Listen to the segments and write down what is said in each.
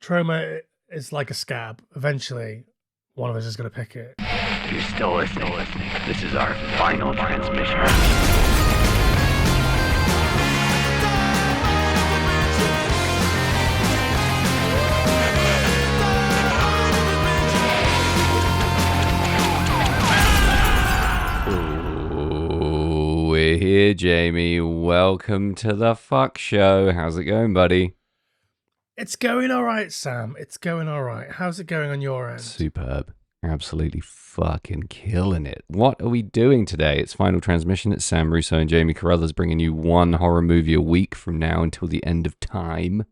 Troma is like a scab. Eventually, one of us is going to pick it. You're still listening. This is our final transmission. We're here, Jamie. Welcome to the fuck show. How's it going, buddy? It's going all right, Sam. It's going all right. How's it going on your end? Superb. You're absolutely fucking killing it. What are we doing today? It's Final Transmission. It's Sam Russo and Jamie Carruthers bringing you one horror movie a week from now until the end of time.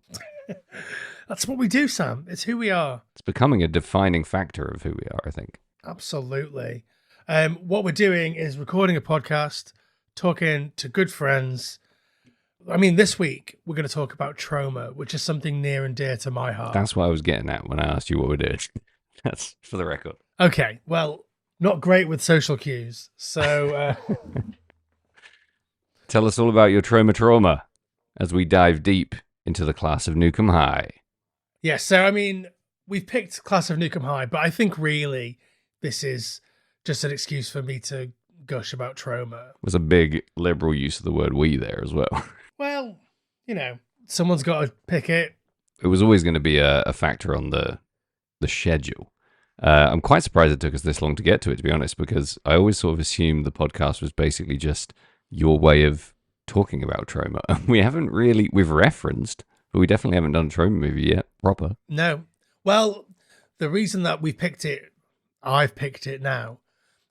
That's what we do, Sam. It's who we are. It's becoming a defining factor of who we are, I think. Absolutely. What we're doing is recording a podcast, talking to good friends. I mean, this week we're going to talk about Troma, which is something near and dear to my heart. That's what I was getting at when I asked you what we're doing. That's for the record. Okay, well, not great with social cues. So tell us all about your trauma as we dive deep into the class of Nuke High. Yeah, so I mean, we've picked Class of Nuke High, but I think really this is just an excuse for me to gush about Troma. It was a big liberal use of the word we there as well. Well, you know, someone's got to pick it. It was always going to be a factor on the schedule. I'm quite surprised it took us this long to get to it, to be honest, because I always sort of assumed the podcast was basically just your way of talking about Troma. We've referenced, but we definitely haven't done a Troma movie yet, proper. No. Well, the reason that I've picked it now,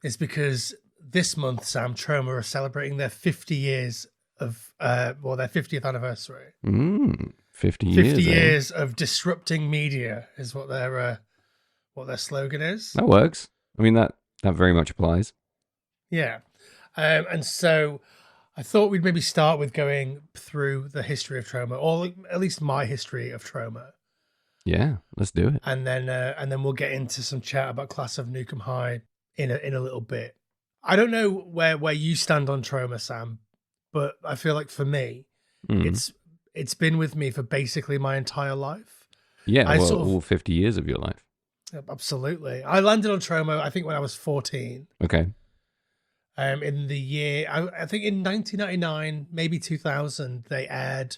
is because this month, Sam, Troma are celebrating their 50 years of, their 50th anniversary. 50 years. 50 years of disrupting media is what their slogan is. That works. I mean, that very much applies. Yeah. And so I thought we'd maybe start with going through the history of Troma, or at least my history of Troma. Yeah, let's do it. And then we'll get into some chat about Class of Nuke High in a little bit. I don't know where you stand on Troma, Sam, but I feel like for me, it's been with me for basically my entire life. Yeah, all 50 years of your life. Absolutely. I landed on Troma, I think, when I was 14. Okay. In the year, I think in 1999, maybe 2000, they aired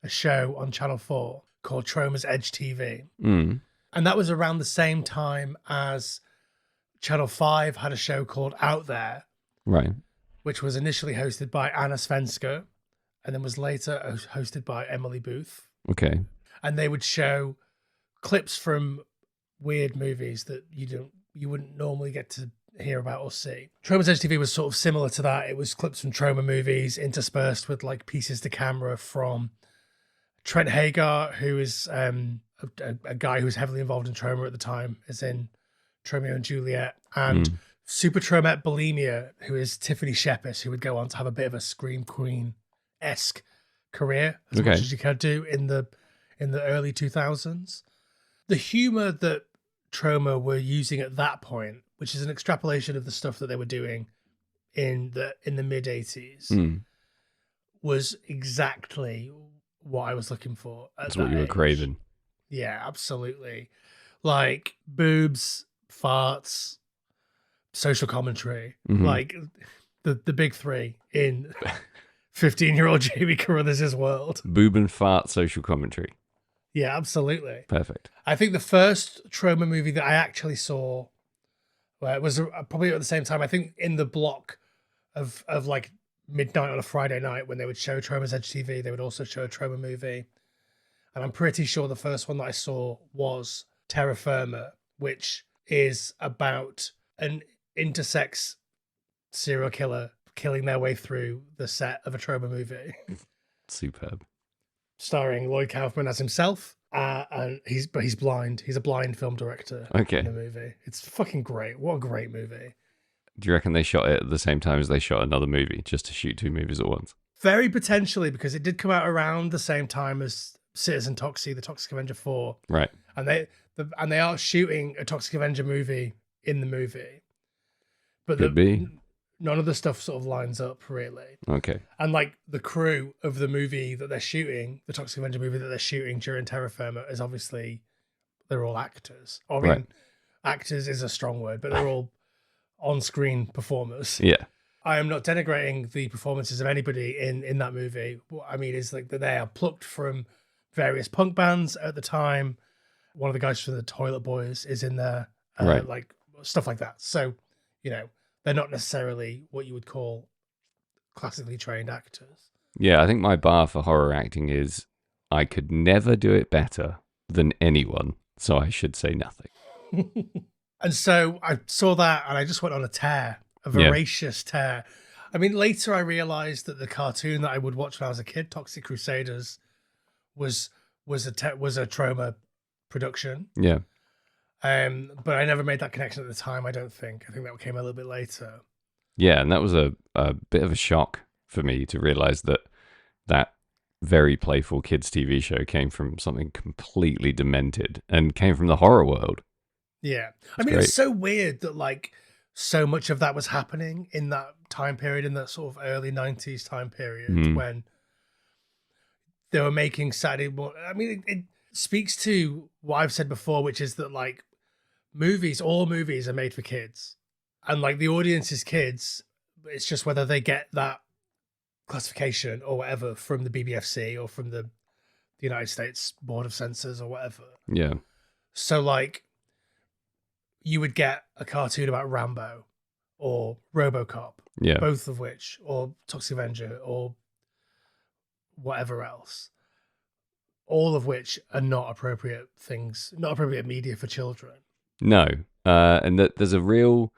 a show on Channel 4 called Troma's Edge TV. And that was around the same time as Channel 5 had a show called Out There. Right. Which was initially hosted by Anna Svenska and then was later hosted by Emily Booth. Okay. And they would show clips from weird movies that you wouldn't normally get to hear about or see. Troma's Edge TV was sort of similar to that. It was clips from Troma movies interspersed with like pieces to camera from Trent Hagar, who is a guy who was heavily involved in Troma at the time, as in Romeo and Juliet, and Super Tromette Bulimia, who is Tiffany Shepis, who would go on to have a bit of a Scream Queen-esque career, as much as you could do in the early 2000s. The humor that Troma were using at that point, which is an extrapolation of the stuff that they were doing in the mid 80s, was exactly what I was looking for. That's what you were craving. Yeah, absolutely. Like boobs, farts, social commentary, like the big three in 15-year-old Jamie Carruthers' world. Boob and fart social commentary. Yeah, absolutely. Perfect. I think the first Troma movie that I actually saw was probably at the same time, I think in the block of like midnight on a Friday night when they would show Troma's Edge TV, they would also show a Troma movie. And I'm pretty sure the first one that I saw was Terra Firma, which is about an intersex serial killer killing their way through the set of a Troma movie. Superb. Starring Lloyd Kaufman as himself, and he's blind. He's a blind film director in the movie. It's fucking great. What a great movie. Do you reckon they shot it at the same time as they shot another movie, just to shoot two movies at once? Very potentially, because it did come out around the same time as Citizen Toxie, the Toxic Avenger 4. Right. And they are shooting a Toxic Avenger movie in the movie. But Could be. None of the stuff sort of lines up, really. Okay. And like the crew of the movie that they're shooting, the Toxic Avenger movie that they're shooting during Terra Firma, is obviously they're all actors. I mean, Right. actors is a strong word, but they're all on-screen performers. Yeah. I am not denigrating the performances of anybody in that movie. What I mean is like that they are plucked from various punk bands at the time. One of the guys from the Toilet Boys is in there, Right. like stuff like that. So, they're not necessarily what you would call classically trained actors. Yeah, I think my bar for horror acting is I could never do it better than anyone, so I should say nothing. And so I saw that and I just went on a tear, a Yeah. voracious tear. I mean, later I realized that the cartoon that I would watch when I was a kid, Toxic Crusaders, was a Troma production. Yeah. But I never made that connection at the time, I don't think. I think that came a little bit later. Yeah, and that was a bit of a shock for me to realize that very playful kids TV show came from something completely demented and came from the horror world. Yeah. I It's mean, great. it's so weird that like so much of that was happening in that time period, in that sort of early 90s time period Mhm. when they were making Saturday morning. I mean, it speaks to what I've said before, which is that like all movies are made for kids. And like the audience is kids. It's just whether they get that classification or whatever from the BBFC or from the United States Board of Censors or whatever. Yeah. So like you would get a cartoon about Rambo or RoboCop, Yeah. both of which, or Toxic Avenger or whatever else, all of which are not appropriate media for children. No. And that there's a real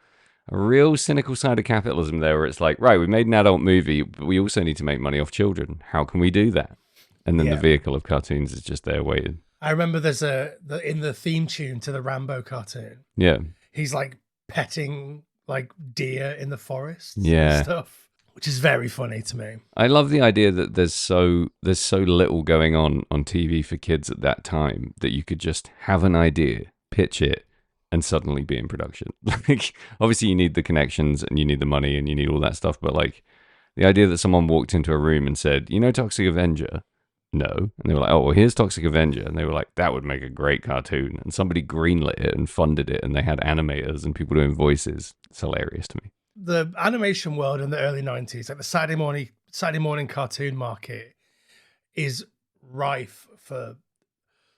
cynical side of capitalism there where it's like, right, we made an adult movie, but we also need to make money off children. How can we do that? And then Yeah. the vehicle of cartoons is just there waiting. I remember there's in the theme tune to the Rambo cartoon, Yeah. he's like petting like deer in the forest Yeah. and stuff, which is very funny to me. I love the idea that there's so little going on TV for kids at that time that you could just have an idea, pitch it, and suddenly be in production. Like, obviously you need the connections and you need the money and you need all that stuff, but like the idea that someone walked into a room and said, Toxic Avenger? No. And they were like, oh, well, here's Toxic Avenger. And they were like, that would make a great cartoon. And somebody greenlit it and funded it and they had animators and people doing voices. It's hilarious to me. The animation world in the early 90s, like the Saturday morning cartoon market, is rife for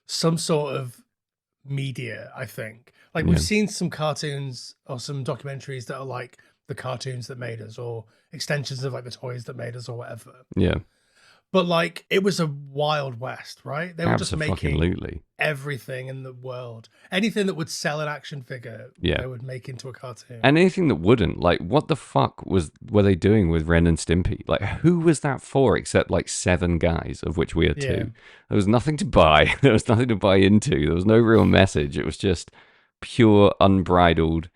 some sort of media, I think. Like we've Yeah. seen some cartoons or some documentaries that are like the cartoons that made us, or extensions of like the toys that made us, or whatever. Yeah. But like it was a wild west, right? They were just making Absolutely. everything in the world. Anything that would sell an action figure, Yeah. they would make into a cartoon. And anything that wouldn't, like, what the fuck were they doing with Ren and Stimpy? Like, who was that for except like 7 guys, of which we are 2? Yeah. There was nothing to buy. There was nothing to buy into. There was no real message. It was just pure, unbridled,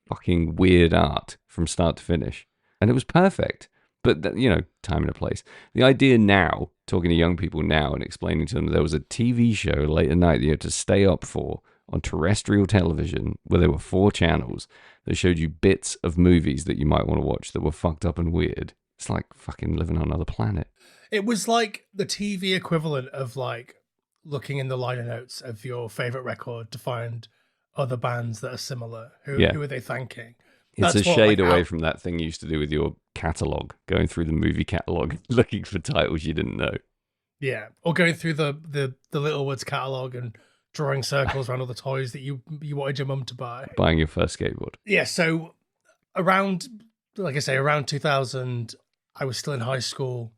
fucking weird art from start to finish. And it was perfect. But, time and a place. The idea now, talking to young people now and explaining to them there was a TV show late at night that you had to stay up for on terrestrial television where there were 4 channels that showed you bits of movies that you might want to watch that were fucked up and weird. It's like fucking living on another planet. It was like the TV equivalent of like looking in the liner notes of your favorite record to find other bands that are similar. Who are they thanking? It's That's a what, shade like, away from that thing you used to do with your catalogue, going through the movie catalogue, looking for titles you didn't know. Yeah, or going through the Little Woods catalog and drawing circles around all the toys that you wanted your mum to buy. Buying your first skateboard. Yeah, so around 2000, I was still in high school,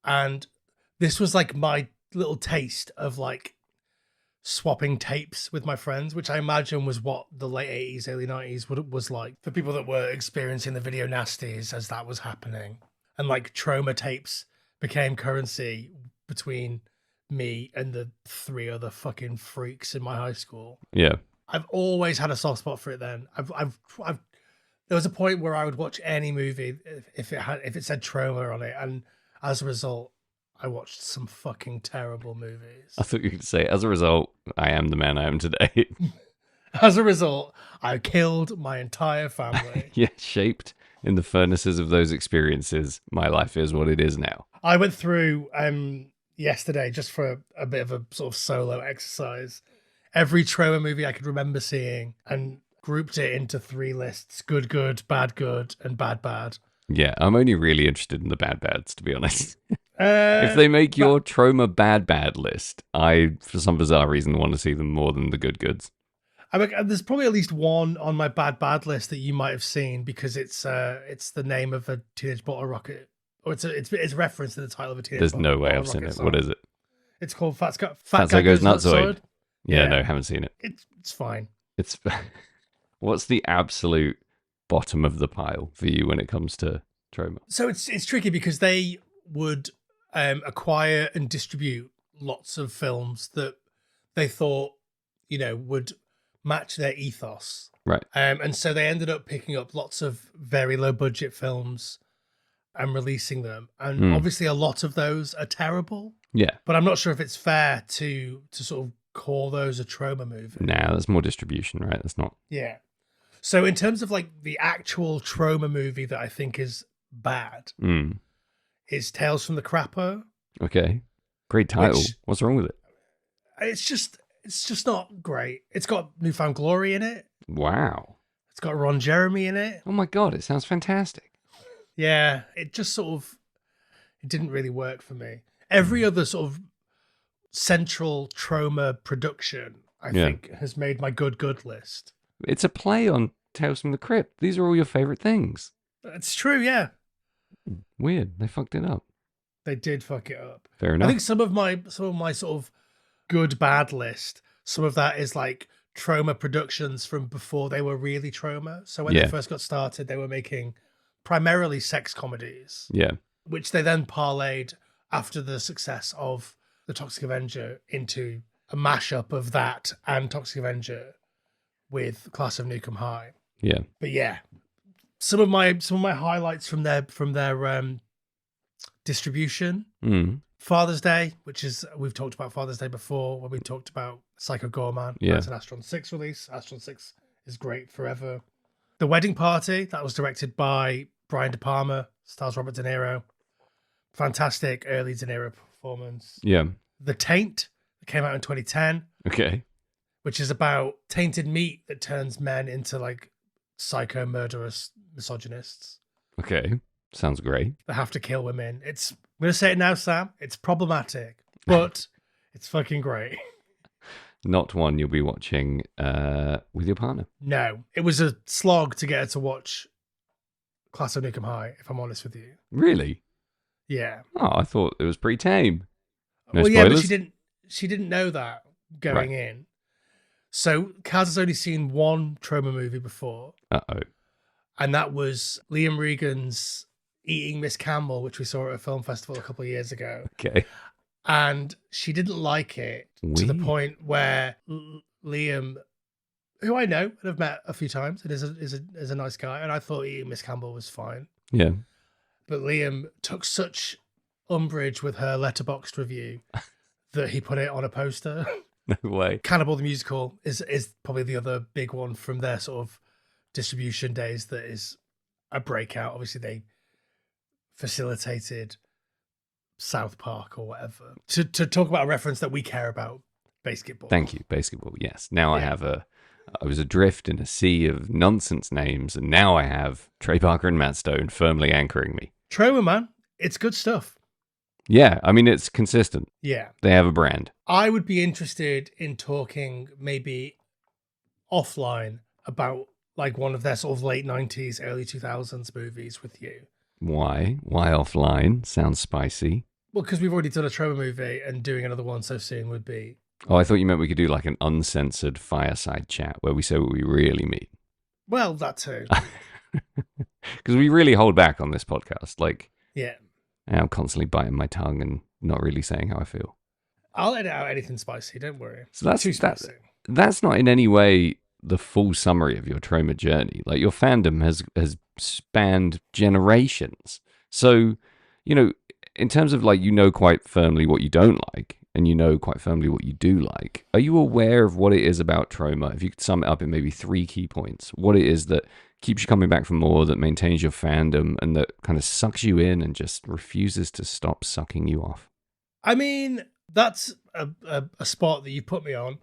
and this was like my little taste of like swapping tapes with my friends, which I imagine was what the late 80s, early 90s was like for people that were experiencing the video nasties as that was happening. And like Troma tapes became currency between me and the 3 other fucking freaks in my high school. Yeah. I've always had a soft spot for it then. I've there was a point where I would watch any movie if it said Troma on it, and as a result I watched some fucking terrible movies. I thought you could say, as a result, I am the man I am today. As a result, I killed my entire family. Yeah, shaped in the furnaces of those experiences, my life is what it is now. I went through yesterday, just for a bit of a sort of solo exercise, every Troma movie I could remember seeing and grouped it into 3 lists: good, good, bad, and bad. Yeah, I'm only really interested in the bads, to be honest. Uh, If they make but your Troma bad list, I, for some bizarre reason, want to see them more than the goods. I mean, there's probably at least one on my bad list that you might have seen because it's the name of a Teenage Bottle Rocket, or it's reference to the title of a Teenage There's Bottle no way Bottle I've seen Rocket it. song. What is it? It's called Fat Fatso Goes Nutsoid. Yeah, Yeah. no, haven't seen it. It's fine. It's what's the absolute bottom of the pile for you when it comes to Troma? So it's tricky because they would acquire and distribute lots of films that they thought, would match their ethos. Right. And so they ended up picking up lots of very low budget films and releasing them. And obviously a lot of those are terrible. Yeah. But I'm not sure if it's fair to sort of call those a Troma movie. Nah, that's more distribution, right? That's not. Yeah. So in terms of like the actual Troma movie that I think is bad is Tales from the Crapper. Okay. Great title. What's wrong with it? It's just not great. It's got Newfound Glory in it. Wow. It's got Ron Jeremy in it. Oh my God, it sounds fantastic. Yeah, it just it didn't really work for me. Every other sort of central Troma production, I think, has made my good list. It's a play on Tales from the Crypt. These are all your favorite things. It's true, yeah. Weird. They fucked it up. They did fuck it up. Fair enough. I think some of my sort of good bad list, some of that is like Troma productions from before they were really Troma. So when they first got started, they were making primarily sex comedies. Yeah. Which they then parlayed after the success of The Toxic Avenger into a mashup of that and Toxic Avenger with Class of Nuke 'Em High. Yeah. But yeah, some of my highlights from their distribution. Father's Day, we've talked about Father's Day before when we talked about Psycho Gorman. Yeah. That's an Astron 6 release. Astron 6 is great forever. The Wedding Party, that was directed by Brian De Palma, stars Robert De Niro. Fantastic early De Niro performance. Yeah. The Taint, that came out in 2010. Okay. Which is about tainted meat that turns men into like psycho murderous misogynists Okay. Sounds great. that have to kill women. I'm going to say it now, Sam. It's problematic, but it's fucking great. Not one you'll be watching with your partner. No, it was a slog to get her to watch Class of Nuke 'Em High, if I'm honest with you. Really? Yeah. Oh, I thought it was pretty tame. No Yeah, but spoilers? she didn't know that going in. So Kaz has only seen one Troma movie before, Uh-oh. and that was Liam Regan's Eating Miss Campbell, which we saw at a film festival a couple of years ago. Okay. And she didn't like it to the Weird. point where Liam, who I know and have met a few times, and is a nice guy, and I thought Eating Miss Campbell was fine. Yeah. But Liam took such umbrage with her Letterboxd review that he put it on a poster. No way. Cannibal the Musical is probably the other big one from their sort of distribution days that is a breakout. Obviously, they facilitated South Park or whatever to talk about a reference that we care about, basketball. Thank you. Basketball, yes. Now I was adrift in a sea of nonsense names, and now I have Trey Parker and Matt Stone firmly anchoring me. Troma, man, it's good stuff. Yeah, I mean, it's consistent. Yeah. They have a brand. I would be interested in talking maybe offline about like one of their sort of late 90s, early 2000s movies with you. Why? Why offline? Sounds spicy. Well, because we've already done a Troma movie and doing another one so soon would be... Oh, I thought you meant we could do like an uncensored fireside chat where we say what we really mean. Well, that too. Because we really hold back on this podcast. Like, Yeah. I'm constantly biting my tongue and not really saying how I feel. I'll edit out anything spicy, don't worry. So that's Too spicy. That's not in any way the full summary of your Troma journey. Like, your fandom has spanned generations. So, you know, in terms of like, you know quite firmly what you don't like, and you know quite firmly what you do like. Are you aware of what it is about Troma? If you could sum it up in maybe 3 key points, what it is that keeps you coming back for more, that maintains your fandom, and that kind of sucks you in and just refuses to stop sucking you off? I mean, that's a spot that you put me on.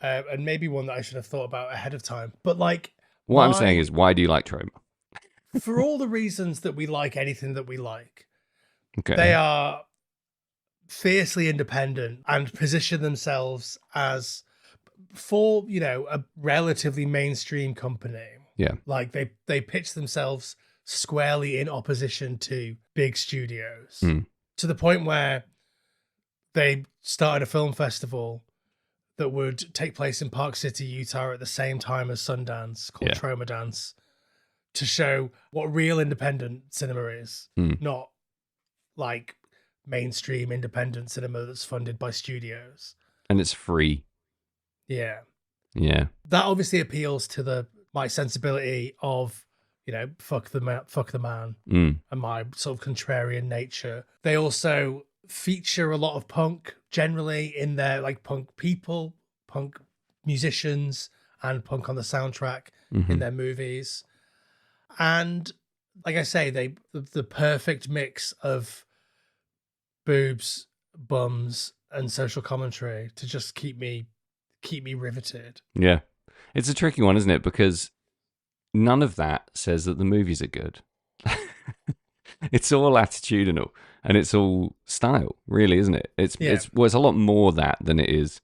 and maybe one that I should have thought about ahead of time. But like, What I'm saying is, why do you like Troma? for all the reasons that we like anything that we like, Okay. they are fiercely independent and position themselves as, for a relatively mainstream company. Yeah. Like they pitch themselves squarely in opposition to big studios, to the point where they started a film festival that would take place in Park City, Utah at the same time as Sundance, called Troma Dance, to show what real independent cinema is, not like mainstream independent cinema that's funded by studios. And it's free. Yeah. Yeah. That obviously appeals to my sensibility of, fuck the man, and my sort of contrarian nature. They also feature a lot of punk generally in their, like, punk people, punk musicians, and punk on the soundtrack in their movies. And like I say, the perfect mix of boobs, bums, and social commentary to just keep me riveted. Yeah. It's a tricky one, isn't it? Because none of that says that the movies are good. It's all attitudinal and it's all style, really, isn't it? It's a lot more that than it is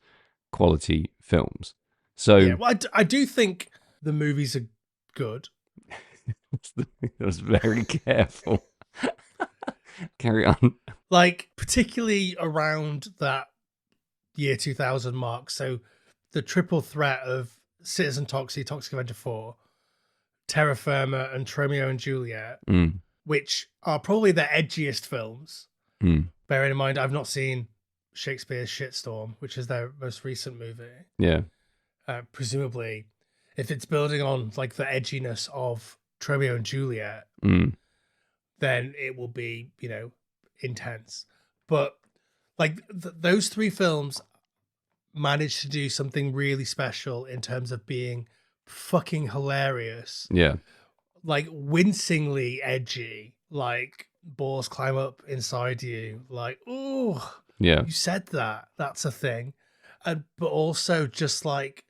quality films. So yeah, well, I do think the movies are good. I was very careful. Carry on. Like, particularly around that year 2000 mark. So the triple threat of Citizen Toxic Avenger 4, Terra Firma, and Romeo and Juliet, which are probably the edgiest films. Bearing in mind, I've not seen Shakespeare's Shitstorm, which is their most recent movie. Yeah. Presumably, if it's building on like the edginess of Romeo and Juliet, then it will be, intense. But like those three films managed to do something really special in terms of being fucking hilarious. Yeah. Like wincingly edgy, like balls climb up inside you, like, oh, yeah, you said that. That's a thing. But also just like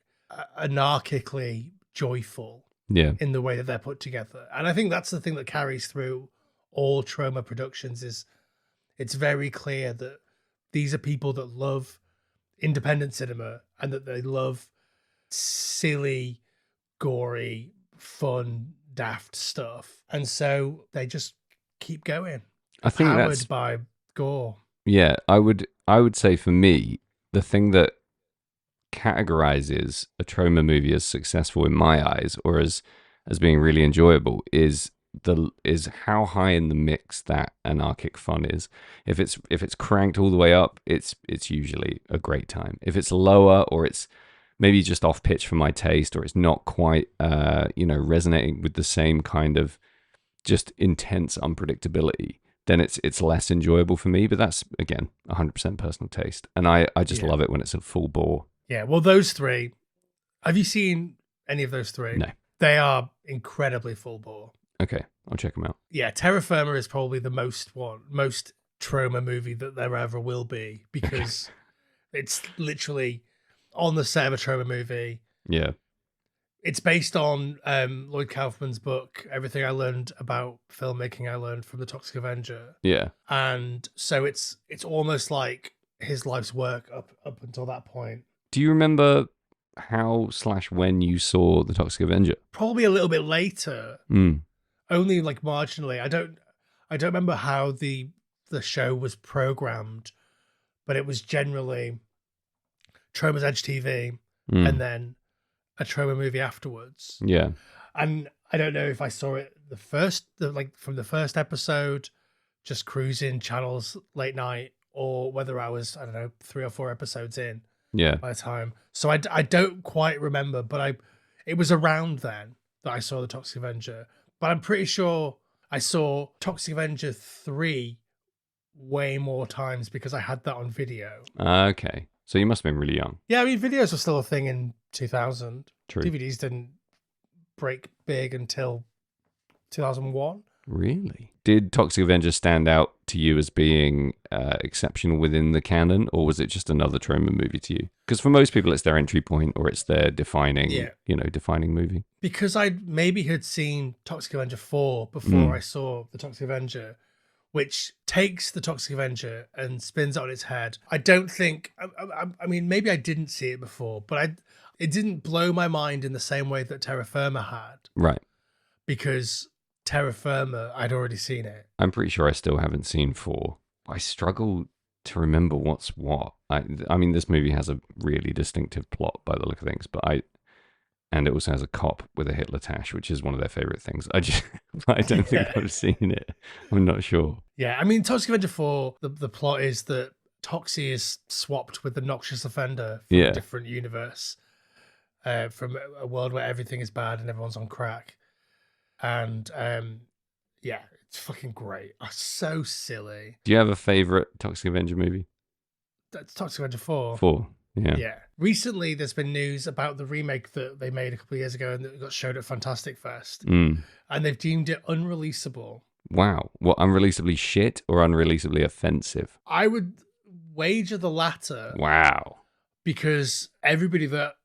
anarchically joyful. Yeah. In the way that they're put together. And I think that's the thing that carries through all Troma productions is it's very clear that these are people that love independent cinema and that they love silly, gory, fun, daft stuff. And so they just keep going. I think powered that's by gore. Yeah, I would say for me, the thing that categorizes a Troma movie as successful in my eyes, or as being really enjoyable, is how high in the mix that anarchic fun is. If it's cranked all the way up, it's usually a great time. If it's lower, or it's maybe just off pitch for my taste, or it's not quite resonating with the same kind of just intense unpredictability, then it's less enjoyable for me. But that's, again, 100% personal taste, and I just love it when it's a full bore. Yeah, well, those three. Have you seen any of those three? No. They are incredibly full bore. Okay, I'll check them out. Yeah, Terra Firma is probably the most Troma movie that there ever will be, because it's literally on the set of a Troma movie. Yeah. It's based on Lloyd Kaufman's book, Everything I Learned About Filmmaking I Learned from the Toxic Avenger. Yeah. And so it's almost like his life's work up until that point. Do you remember how/when you saw The Toxic Avenger? Probably a little bit later. Only like marginally. I don't remember how the show was programmed, but it was generally Troma's Edge TV and then a Troma movie afterwards. Yeah. And I don't know if I saw it from the first episode, just cruising channels late night, or whether I was, I don't know, 3 or 4 episodes in. Yeah. By the time. So I don't quite remember, but it was around then that I saw The Toxic Avenger. But I'm pretty sure I saw Toxic Avenger 3 way more times because I had that on video. Okay. So you must have been really young. Yeah, I mean, videos were still a thing in 2000. True. DVDs didn't break big until 2001. Really? Did Toxic Avenger stand out to you as being exceptional within the canon, or was it just another Troma movie to you? Because for most people, it's their entry point or it's their defining, defining movie. Because I maybe had seen Toxic Avenger 4 before I saw the Toxic Avenger, which takes the Toxic Avenger and spins it on its head. I don't think, I mean, maybe I didn't see it before, but it didn't blow my mind in the same way that Terra Firma had. Right. Because Terra Firma, I'd already seen it. I'm pretty sure I still haven't seen 4. I struggle to remember what's what. I mean, this movie has a really distinctive plot by the look of things, and it also has a cop with a Hitler tash, which is one of their favorite things. I don't think I've seen it. I'm not sure. Yeah, I mean, Toxic Avenger 4, the plot is that Toxie is swapped with the Noxious Offender from a different universe, from a world where everything is bad and everyone's on crack. And it's fucking great. It's so silly. Do you have a favorite Toxic Avenger movie? That's Toxic Avenger 4. 4, yeah. Yeah. Recently, there's been news about the remake that they made a couple of years ago and that got showed at Fantastic Fest. And they've deemed it unreleasable. Wow. What, unreleasably shit or unreleasably offensive? I would wager the latter. Wow. Because everybody that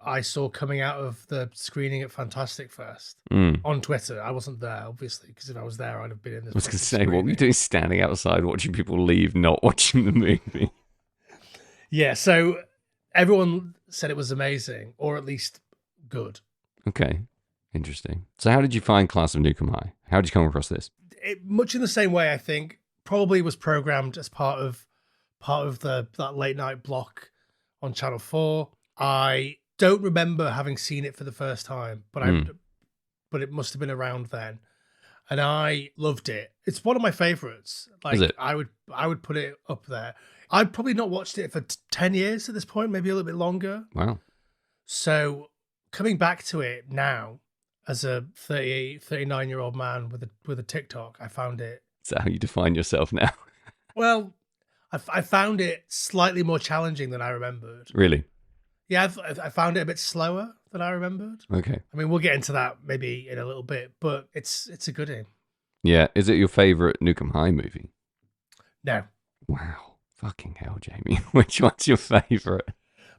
I saw coming out of the screening at Fantastic Fest on Twitter. I wasn't there, obviously, because if I was there, I'd have been in this. I was going to say, what were you doing standing outside watching people leave, not watching the movie? Yeah, so everyone said it was amazing, or at least good. Okay, interesting. So how did you find Class of Nuke 'Em High? How did you come across this? Much in the same way, I think, probably was programmed as part of that late night block on Channel 4. I don't remember having seen it for the first time, but it must have been around then, and I loved it. It's one of my favorites. Like, is it? I would put it up there. I've probably not watched it for 10 years at this point, maybe a little bit longer. Wow. So coming back to it now as a 39-year-old man with a TikTok, I found it. Is that how you define yourself now? Well, I found it slightly more challenging than I remembered. Really? Yeah, I found it a bit slower than I remembered. Okay. I mean, we'll get into that maybe in a little bit, but it's a good one. Yeah. Is it your favorite Nuke 'Em High movie? No. Wow. Fucking hell, Jamie. Which one's your favorite?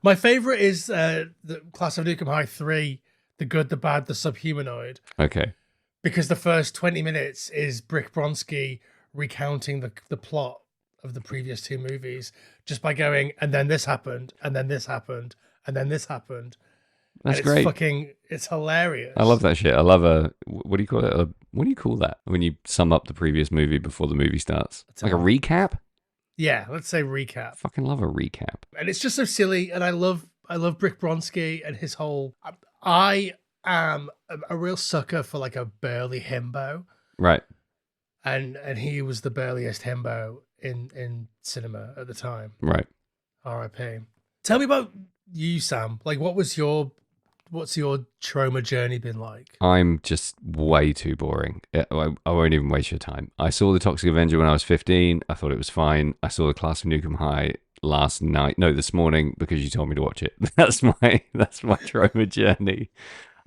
My favorite is the Class of Nuke 'Em High 3, The Good, the Bad, the Subhumanoid. Okay. Because the first 20 minutes is Brick Bronski recounting the plot of the previous two movies just by going, and then this happened, and then this happened, and then this happened. That's great. It's hilarious. I love that shit. I love what do you call it? What do you call that when you sum up the previous movie before the movie starts? Like a recap? Yeah, let's say recap. Fucking love a recap. And it's just so silly, and I love Brick Bronski and his whole. I am a real sucker for like a burly himbo, right? And he was the burliest himbo in cinema at the time, right? R.I.P. Tell me about you, Sam. Like, what's your Troma journey been like? I'm just way too boring. I won't even waste your time. I saw the Toxic Avenger when I was 15. I thought it was fine. I saw the Class of Nuke 'Em High this morning because you told me to watch it. That's my Troma journey.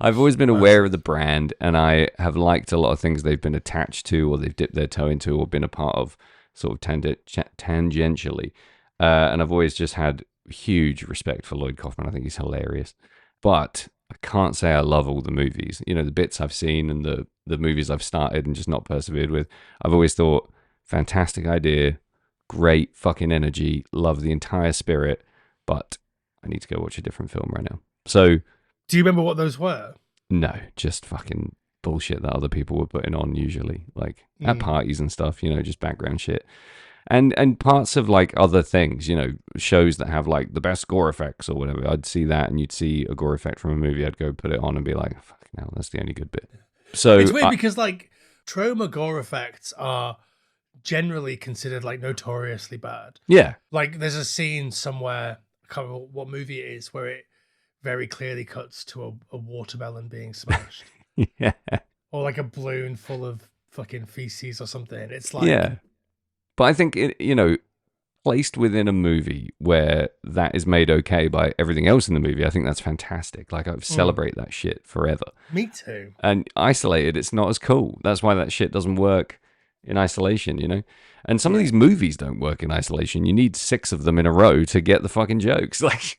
I've always been aware of the brand, and I have liked a lot of things they've been attached to, or they've dipped their toe into, or been a part of, sort of tangentially. And I've always just had huge respect for Lloyd Kaufman. I think he's hilarious. But I can't say I love all the movies. You know, the bits I've seen and the movies I've started and just not persevered with. I've always thought, fantastic idea, great fucking energy, love the entire spirit, but I need to go watch a different film right now. So, do you remember what those were? No, just fucking bullshit that other people were putting on usually, like at parties and stuff, you know, just background shit. And parts of like other things, you know, shows that have like the best gore effects or whatever. I'd see that, and you'd see a gore effect from a movie. I'd go put it on and be like, "Fuck no, that's the only good bit." So it's weird because like Troma gore effects are generally considered like notoriously bad. Yeah, like there's a scene somewhere, I can't remember what movie it is, where it very clearly cuts to a watermelon being smashed. Yeah, or like a balloon full of fucking feces or something. It's like, yeah. But I think, you know, placed within a movie where that is made okay by everything else in the movie, I think that's fantastic. Like, I celebrate that shit forever. Me too. And isolated, it's not as cool. That's why that shit doesn't work in isolation, you know? And some of these movies don't work in isolation. You need 6 of them in a row to get the fucking jokes. Like,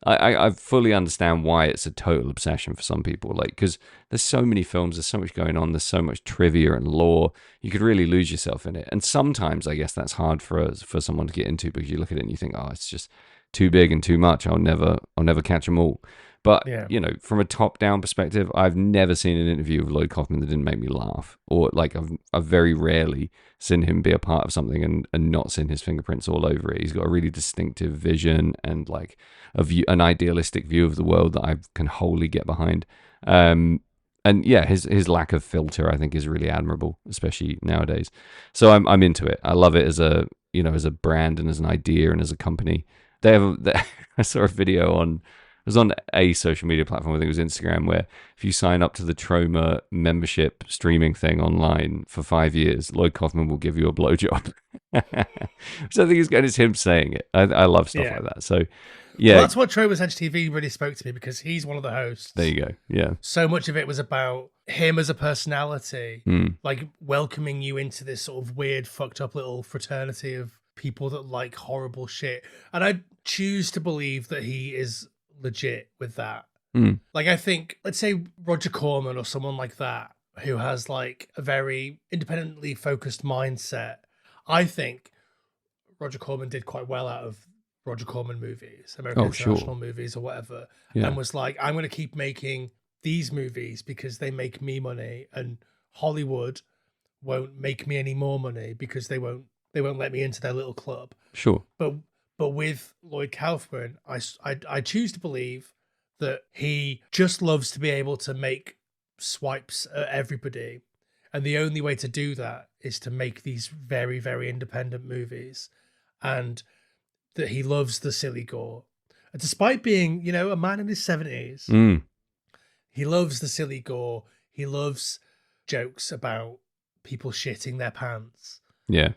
I fully understand why it's a total obsession for some people. Like, because there's so many films, there's so much going on, there's so much trivia and lore. You could really lose yourself in it. And sometimes, I guess, that's hard for someone to get into because you look at it and you think, oh, it's just too big and too much. I'll never catch them all. But, you know, from a top-down perspective, I've never seen an interview of Lloyd Kaufman that didn't make me laugh. Or, like, I've very rarely seen him be a part of something and not seen his fingerprints all over it. He's got a really distinctive vision and, like, an idealistic view of the world that I can wholly get behind. And, yeah, his lack of filter, I think, is really admirable, especially nowadays. So I'm into it. I love it as a brand and as an idea and as a company. I saw a video on... It was on a social media platform, I think it was Instagram, where if you sign up to the Troma membership streaming thing online for 5 years, Lloyd Kaufman will give you a blowjob. So I think it's him saying it. I love stuff like that. So, yeah. Well, that's what Troma's Edge TV really spoke to me, because he's one of the hosts. There you go. Yeah. So much of it was about him as a personality, like welcoming you into this sort of weird, fucked up little fraternity of people that like horrible shit. And I choose to believe that he is legit with that. Like, I think, let's say Roger Corman or someone like that who has like a very independently focused mindset. I think Roger Corman did quite well out of Roger Corman movies, American International movies or whatever, and was like, I'm going to keep making these movies because they make me money, and Hollywood won't make me any more money because they won't let me into their little club. Sure. But with Lloyd Kaufman, I choose to believe that he just loves to be able to make swipes at everybody. And the only way to do that is to make these very, very independent movies. And that he loves the silly gore. And despite being, you know, a man in his 70s, he loves the silly gore. He loves jokes about people shitting their pants. Yeah.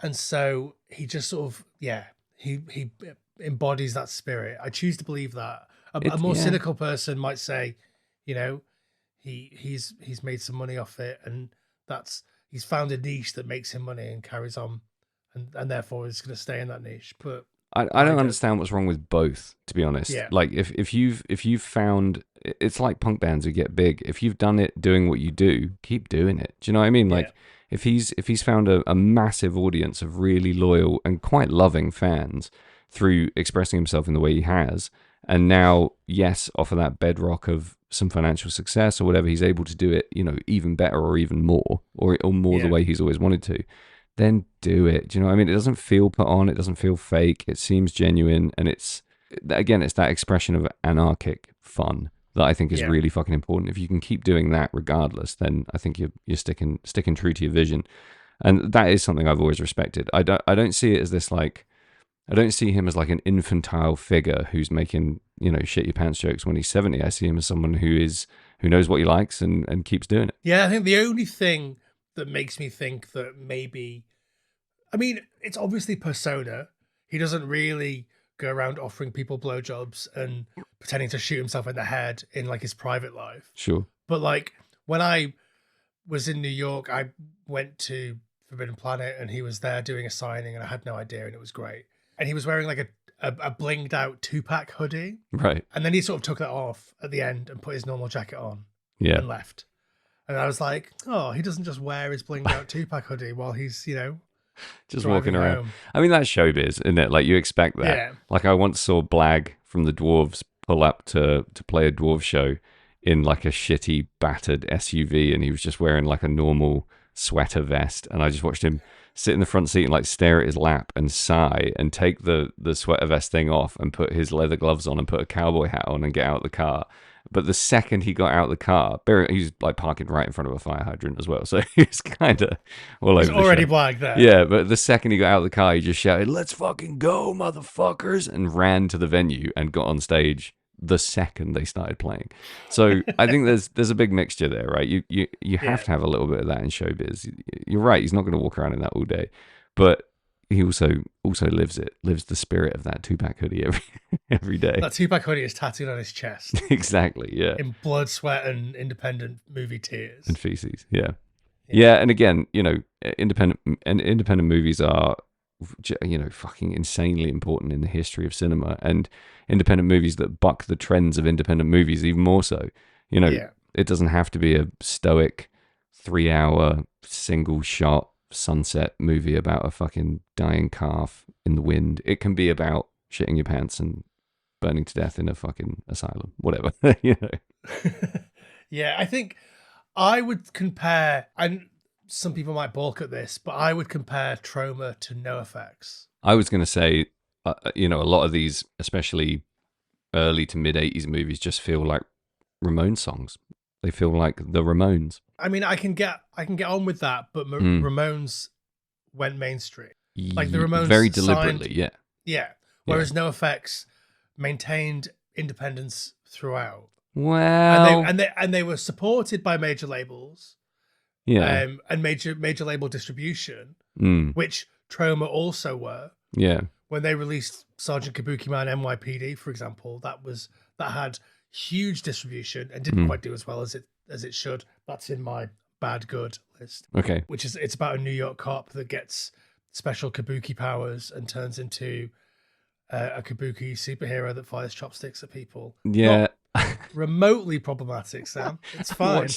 And so he just sort of, he embodies that spirit. I choose to believe that. A more cynical person might say, you know, he's made some money off it, and he's found a niche that makes him money and carries on, and therefore is going to stay in that niche. But I don't understand what's wrong with both, to be honest. Yeah. Like, if you've found, it's like punk bands who get big. If you've done it doing what you do, keep doing it. Do you know what I mean? Like, if he's found a massive audience of really loyal and quite loving fans through expressing himself in the way he has, and now, yes, off of that bedrock of some financial success or whatever, he's able to do it, you know, even better or even more, or more the way he's always wanted to, then do it. Do you know what I mean? It doesn't feel put on. It doesn't feel fake. It seems genuine. And it's that expression of anarchic fun that I think is really fucking important. If you can keep doing that regardless, then I think you're sticking true to your vision. And that is something I've always respected. I don't see it as this, like, I don't see him as like an infantile figure who's making, you know, shit your pants jokes when he's 70. I see him as someone who knows what he likes and keeps doing it. Yeah, I think the only thing that makes me think that maybe, I mean, it's obviously persona. He doesn't really go around offering people blowjobs and pretending to shoot himself in the head in like his private life. Sure. But like, when I was in New York, I went to Forbidden Planet and he was there doing a signing, and I had no idea, and it was great. And he was wearing like a blinged out 2-pack hoodie. Right. And then he sort of took that off at the end and put his normal jacket on and left. And I was like, oh, he doesn't just wear his blinged out 2-pack hoodie while he's, you know, just walking around. Home. I mean, that's showbiz, isn't it? Like, you expect that. Yeah. Like, I once saw Blag from the Dwarves pull up to play a Dwarf show in like a shitty, battered SUV, and he was just wearing like a normal sweater vest. And I just watched him sit in the front seat and like stare at his lap and sigh and take the sweater vest thing off and put his leather gloves on and put a cowboy hat on and get out of the car. But the second he got out of the car, he was like parking right in front of a fire hydrant as well. So he was kind of all over the already show. Black there. Yeah, but the second he got out of the car, he just shouted, "Let's fucking go, motherfuckers," and ran to the venue and got on stage the second they started playing. So I think there's a big mixture there, right? You have to have a little bit of that in showbiz. You're right, he's not going to walk around in that all day. But he also lives the spirit of that Tupac hoodie every day. That Tupac hoodie is tattooed on his chest Exactly, yeah. in blood, sweat, and independent movie tears. And feces, yeah. And again, independent movies are, fucking insanely important in the history of cinema, and independent movies that buck the trends of independent movies even more so. It doesn't have to be a stoic 3-hour single shot sunset movie about a fucking dying calf in the wind. It can be about shitting your pants and burning to death in a fucking asylum, whatever. Yeah, I think I would compare, and some people might balk at this, but I would compare Troma to NoFX. I was going to say, a lot of these, especially early to mid 80s movies, just feel like Ramones songs. They feel like the Ramones. I mean, I can get on with that, but Ramones went mainstream. Like the Ramones very deliberately, signed, yeah. Whereas NoFX maintained independence throughout. Well, and they were supported by major labels, and major label distribution, which Troma also were. Yeah, when they released Sergeant Kabuki Man NYPD, for example, that had huge distribution and didn't quite do as well as it should. That's in my bad good list. Okay, it's about a New York cop that gets special Kabuki powers and turns into a Kabuki superhero that fires chopsticks at people. Yeah. Not remotely problematic, Sam. It's fine.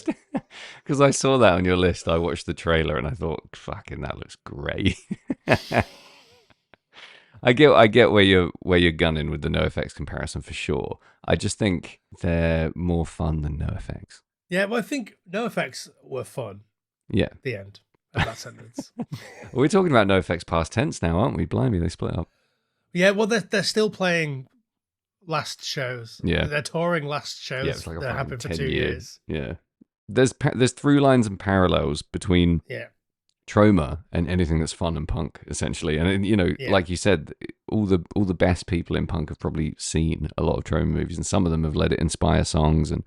Because I saw that on your list. I watched the trailer and I thought, fucking, that looks great. I get where you're gunning with the NoFX comparison for sure. I just think they're more fun than NoFX. Yeah, well, I think NoFX were fun. Yeah. The end of that sentence. We're talking about NoFX past tense now, aren't we? Blimey, they split up. Yeah, well, they're still playing last shows. Yeah, they're touring last shows. Yeah, it's like that happened for 2 years. Yeah, there's through lines and parallels between Troma and anything that's fun and punk, essentially. And like you said, all the best people in punk have probably seen a lot of Troma movies, and some of them have let it inspire songs and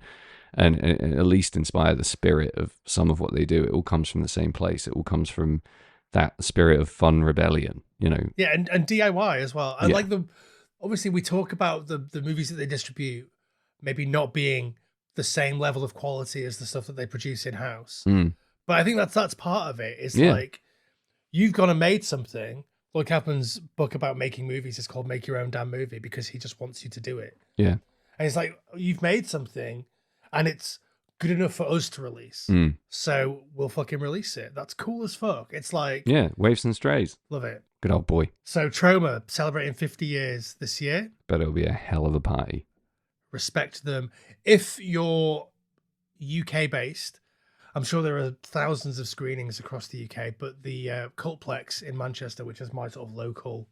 at least inspire the spirit of some of what they do. It all comes from the same place. It all comes from that spirit of fun rebellion. Yeah, and DIY as well. And like obviously we talk about the movies that they distribute maybe not being the same level of quality as the stuff that they produce in-house. But I think that's part of it. It's like, you've gone and made something. Lloyd Kaufman's book about making movies is called Make Your Own Damn Movie, because he just wants you to do it. Yeah. And it's like, you've made something and it's good enough for us to release. So we'll fucking release it. That's cool as fuck. It's like... Yeah, Waves and Strays. Love it. Good old boy. So Troma celebrating 50 years this year. But it'll be a hell of a party. Respect them. If you're UK based, I'm sure there are thousands of screenings across the UK, but the Cultplex in Manchester, which is my sort of local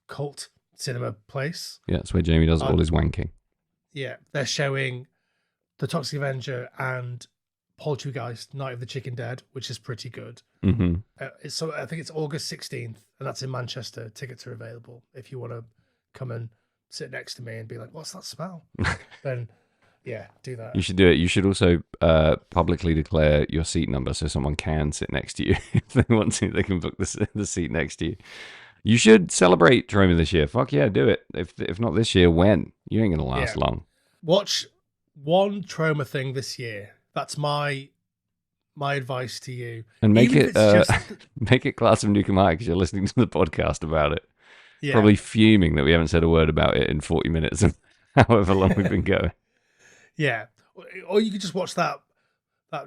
cult cinema place. Yeah, that's where Jamie does all his wanking. Yeah, they're showing The Toxic Avenger and Poltergeist, Night of the Chicken Dead, which is pretty good. So I think it's August 16th, and that's in Manchester. Tickets are available. If you want to come and sit next to me and be like, what's that smell? Then, yeah, do that. You should do it. You should also publicly declare your seat number so someone can sit next to you. If they want to, they can book the seat next to you. You should celebrate Troma this year. Fuck yeah, do it. If not this year, when? You ain't going to last long. Watch one Troma thing this year. That's my advice to you. And make make it Class of Nuke High, because you're listening to the podcast about it. Yeah. Probably fuming that we haven't said a word about it in 40 minutes and however long we've been going. Yeah. Or you could just watch that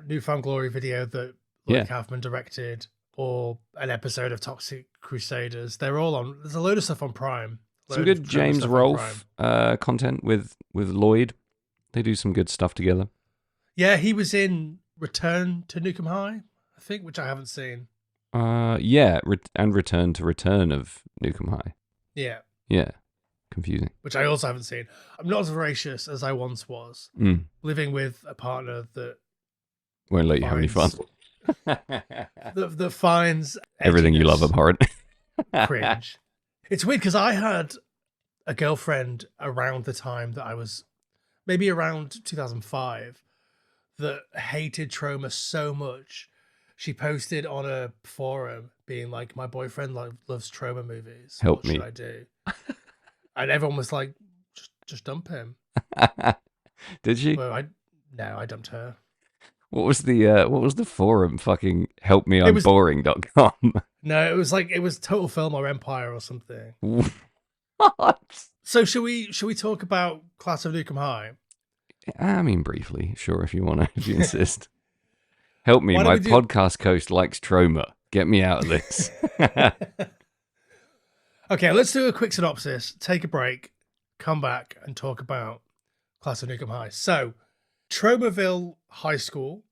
Newfound Glory video that Lloyd Kaufman directed, or an episode of Toxic Crusaders. They're all on. There's a load of stuff on Prime. Some good James Rolfe content with Lloyd. They do some good stuff together. Yeah, he was in Return to Nuke High, I think, which I haven't seen. And Return of Nuke High. Yeah. Yeah. Confusing. Which I also haven't seen. I'm not as voracious as I once was. Living with a partner that won't let you have any fun. that finds everything you love abhorrent. Cringe. It's weird because I had a girlfriend around the time that I was, maybe around 2005, that hated Troma so much. She posted on a forum being like, "My boyfriend loves Troma movies. Help What me." should I do?" And everyone was like, "Just dump him." Did she? Well, I dumped her. What was the forum? Fucking help me, I'm was- boring.com. No, it was Total Film or Empire or something. What? So should we talk about Class of Nukem High? I mean, briefly, sure, if you want to, if you insist. Help me, Why don't my we do- podcast host likes Troma. Get me out of this. Okay, let's do a quick synopsis, take a break, come back, and talk about Class of Nukem High. So, Tromaville High School.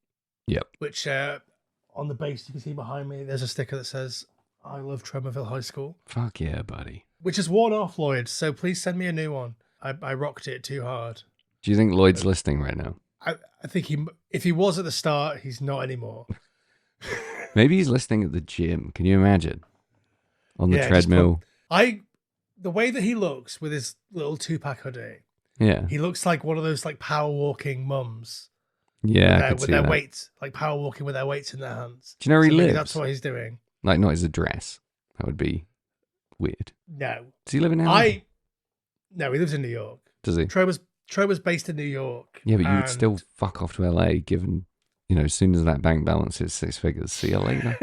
Yep. Which on the base you can see behind me, there's a sticker that says, "I love Tromaville High School." Fuck yeah, buddy. Which is worn off, Lloyd, so please send me a new one. I rocked it too hard. Do you think Lloyd's listening right now? I think if he was at the start, he's not anymore. Maybe he's listening at the gym. Can you imagine? On the Yeah, just treadmill. the way that he looks with his little 2-pack hoodie, Yeah. he looks like one of those like power walking mums. Yeah, I could With see their that. weights, like power walking with their weights in their hands. Do you know where he So maybe lives? that's what he's doing. Like, not his address. That would be weird. No. Does he live in LA? No, he lives in New York. Does he? Troma's based in New York. Yeah, but you would and- still fuck off to LA given, as soon as that bank balance is 6 figures. See you later.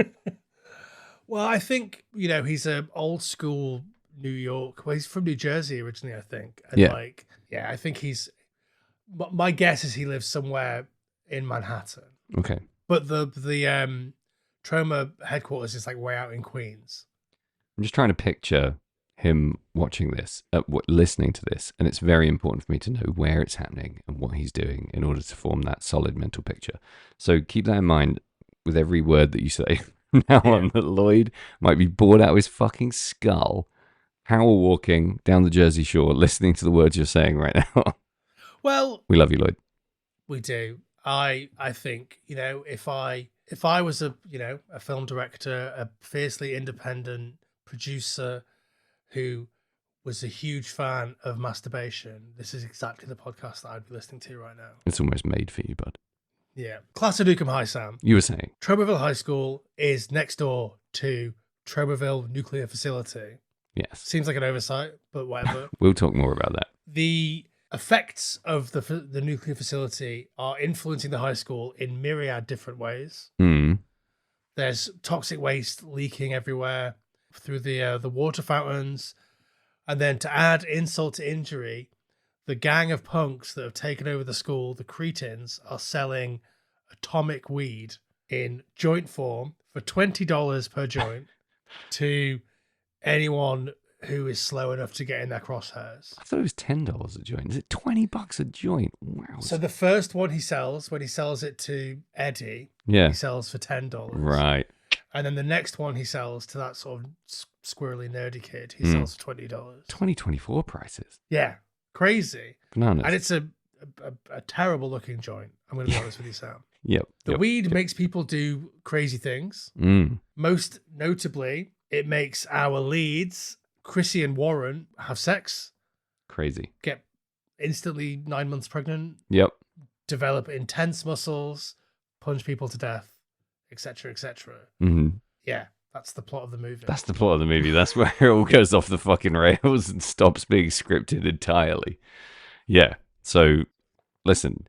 Well, I think, he's a old school New York. Well, he's from New Jersey originally, I think. And Yeah. I think my guess is he lives somewhere in Manhattan. Okay. But the Troma headquarters is like way out in Queens. I'm just trying to picture him watching this, listening to this, and it's very important for me to know where it's happening and what he's doing in order to form that solid mental picture. So keep that in mind with every word that you say from now on, that Lloyd might be bored out of his fucking skull, power walking down the Jersey Shore, listening to the words you're saying right now. Well, We love you, Lloyd. we do. I think, if I was a film director, a fiercely independent producer who was a huge fan of masturbation, this is exactly the podcast that I'd be listening to right now. It's almost made for you, bud. Yeah. Class of Nukem High, Sam. You were saying. Tromaville High School is next door to Tromaville Nuclear Facility. Yes. Seems like an oversight, but whatever. We'll talk more about that. The effects of the nuclear facility are influencing the high school in myriad different ways. Mm. There's toxic waste leaking everywhere through the water fountains. And then to add insult to injury, the gang of punks that have taken over the school, the cretins, are selling atomic weed in joint form for $20 per joint to anyone who is slow enough to get in their crosshairs. I thought it was $10 a joint. Is it $20 a joint? Wow. So the first one he sells, when he sells it to Eddie, yeah. he sells for $10. Right. And then the next one he sells to that sort of squirrely nerdy kid, he sells for $20. 2024 prices. Yeah, crazy. Bananas. And it's a terrible looking joint. I'm going to be honest with you, Sam. Yep. The weed makes people do crazy things. Mm. Most notably, it makes our leads, Chrissy and Warren, have sex, Crazy. get instantly 9 months pregnant, Yep. develop intense muscles, punch people to death, etc., etc. Hmm. Yeah, that's the plot of the movie. That's the plot of the movie. That's where it all goes off the fucking rails and stops being scripted entirely. Yeah. So, listen,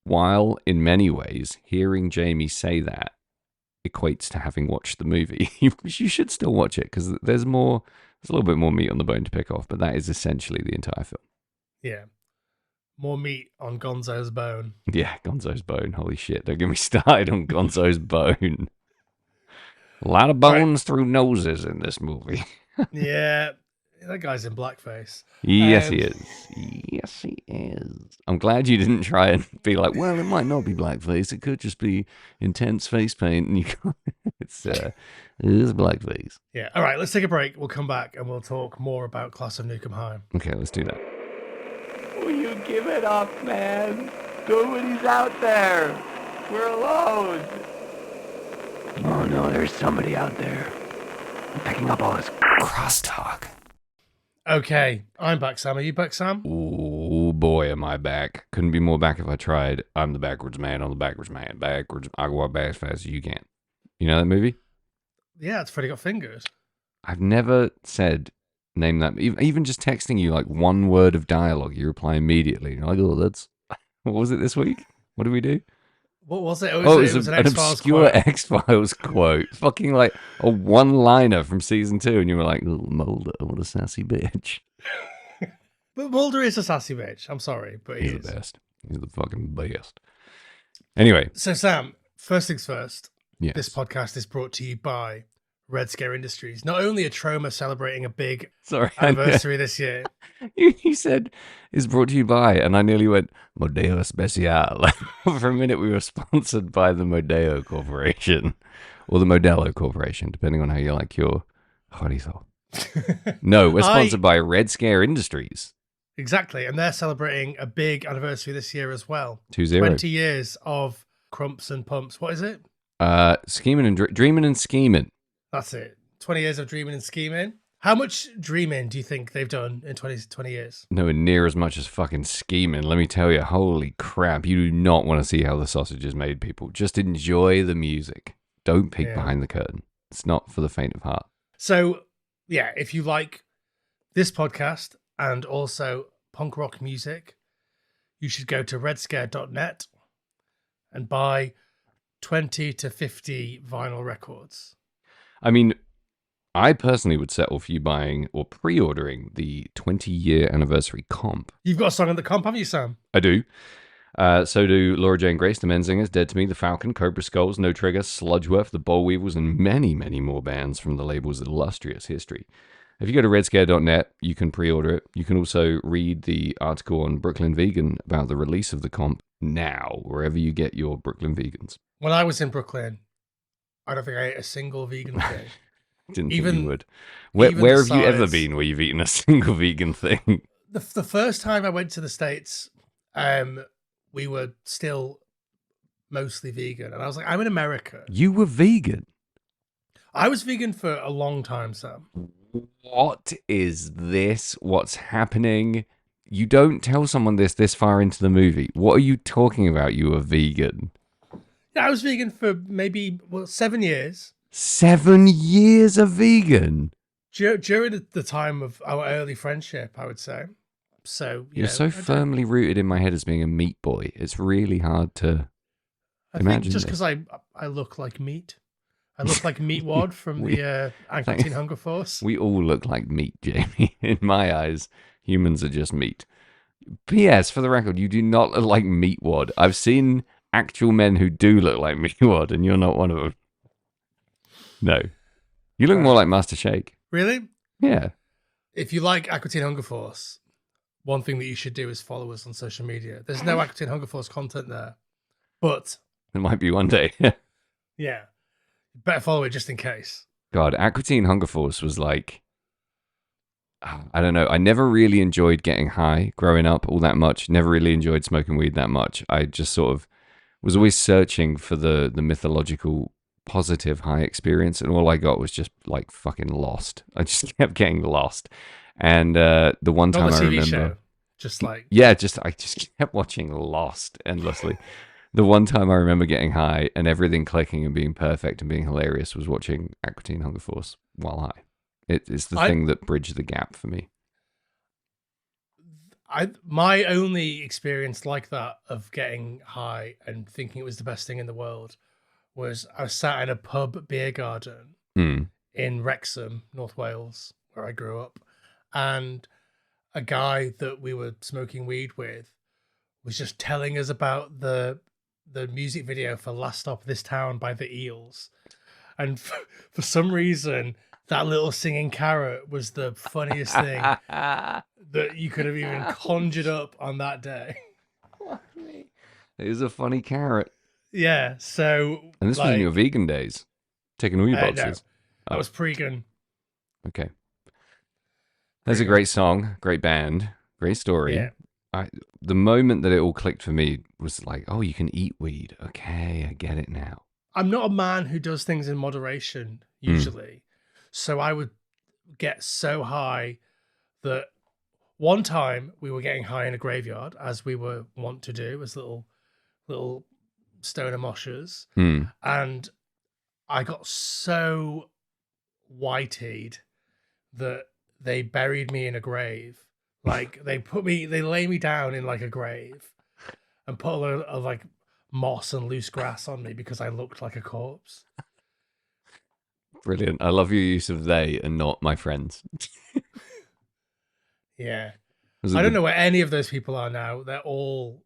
while in many ways hearing Jamie say that equates to having watched the movie, you should still watch it because there's a little bit more meat on the bone to pick off, but that is essentially the entire film. Yeah. More meat on Gonzo's bone. Yeah, Gonzo's bone. Holy shit. Don't get me started on Gonzo's bone. A lot of bones through noses in this movie. Yeah, that guy's in blackface. Yes, he is. Yes, he is. I'm glad you didn't try and be like, well, it might not be blackface. It could just be intense face paint. And it is blackface. Yeah. All right, let's take a break. We'll come back and we'll talk more about Class of Nukem High. Okay, let's do that. Will you give it up, man? Nobody's out there. We're alone. Oh no, there's somebody out there. I'm picking up all this crosstalk. Okay, I'm back, Sam. Are you back, Sam? Oh boy, am I back. Couldn't be more back if I tried. I'm the backwards man. I'm the backwards man. Backwards. I go up as fast as you can. You know that movie? Yeah, it's Freddy Got Fingers. I've never said name that. Even just texting you like one word of dialogue, you reply immediately. You're like, oh, that's what was it this week? What did we do? What was it? Oh, it It was was an an X-Files obscure quote. X-Files quote. Fucking like a one-liner from season 2, and you were like, oh, Mulder, what a sassy bitch. But Mulder is a sassy bitch. I'm sorry, but He's he the is. best. He's the fucking best. Anyway, So, Sam, first things first, yes. this podcast is brought to you by Red Scare Industries. Not only are Troma celebrating a big Sorry, anniversary this year. You said is brought to you by, and I nearly went Modelo Especial. For a minute, we were sponsored by the Modelo Corporation or the Modelo Corporation, depending on how you like your chorizo. No, we're sponsored by Red Scare Industries. Exactly, and they're celebrating a big anniversary this year as well. 2-0. 20 years of Crumps and Pumps. What is it? Scheming and dreaming and scheming. That's it. 20 years of dreaming and scheming. How much dreaming do you think they've done in 20 years? Nowhere near as much as fucking scheming. Let me tell you, holy crap. You do not want to see how the sausage is made, people. Just enjoy the music. Don't peek behind the curtain. It's not for the faint of heart. So, yeah, if you like this podcast and also punk rock music, you should go to redscare.net and buy 20 to 50 vinyl records. I mean, I personally would settle for you buying or pre-ordering the 20-year anniversary comp. You've got a song on the comp, haven't you, Sam? I do. So do Laura Jane Grace, The Menzingers, Dead to Me, The Falcon, Cobra Skulls, No Trigger, Sludgeworth, The Bollweevils, and many, many more bands from the label's illustrious history. If you go to redscare.net, you can pre-order it. You can also read the article on Brooklyn Vegan about the release of the comp now, wherever you get your Brooklyn Vegans. When I was in Brooklyn, I don't think I ate a single vegan thing. Didn't think you would. Where have you ever sides. been where you've eaten a single vegan thing? The first time I went to the States, we were still mostly vegan. And I was like, I'm in America. You were vegan? I was vegan for a long time, Sam. What is this? What's happening? You don't tell someone this far into the movie. What are you talking about? You were vegan? Yeah, I was vegan for maybe 7 years. 7 years of vegan? During the time of our early friendship, I would say. So You're so firmly rooted in my head as being a meat boy. It's really hard to imagine. Think just because I look like meat. I look like Meatwad from the Anquetin Hunger Force. We all look like meat, Jamie. In my eyes, humans are just meat. P.S. For the record, you do not look like Meatwad. I've seen actual men who do look like Meatwad, and you're not one of them. No. You look more like Master Shake. Really? Yeah. If you like Aquatine Hunger Force, one thing that you should do is follow us on social media. There's no Aquatine Hunger Force content there, but It might be one day. yeah, better follow it just in case. God, Aqua Teen Hunger Force was like, I don't know. I never really enjoyed getting high growing up all that much. Never really enjoyed smoking weed that much. I just sort of was always searching for the mythological positive high experience, and all I got was just like fucking lost. I just kept getting lost. And the one time I remember, show. Just like I just kept watching Lost endlessly. The one time I remember getting high and everything clicking and being perfect and being hilarious was watching Aqua Teen Hunger Force while high. It's the thing that bridged the gap for me. My only experience like that of getting high and thinking it was the best thing in the world was I was sat in a pub beer garden in Wrexham, North Wales, where I grew up, and a guy that we were smoking weed with was just telling us about the music video for Last Stop of This Town by the Eels. And for some reason, that little singing carrot was the funniest thing that you could have even conjured up on that day. It is a funny carrot. Yeah, so... And this was in your vegan days? Taking all your boxes? No, that was pre-gun. Okay. That's a great song, great band, great story. Yeah. The moment that it all clicked for me was like, oh, you can eat weed. Okay, I get it now. I'm not a man who does things in moderation, usually. So I would get so high that one time we were getting high in a graveyard, as we were wont to do as little stoner moshers. And I got so whiteyed that they buried me in a grave. Like they lay me down in like a grave and put a lot of like moss and loose grass on me because I looked like a corpse. Brilliant. I love your use of they and not my friends. Yeah. Was I it don't know where any of those people are now. They're all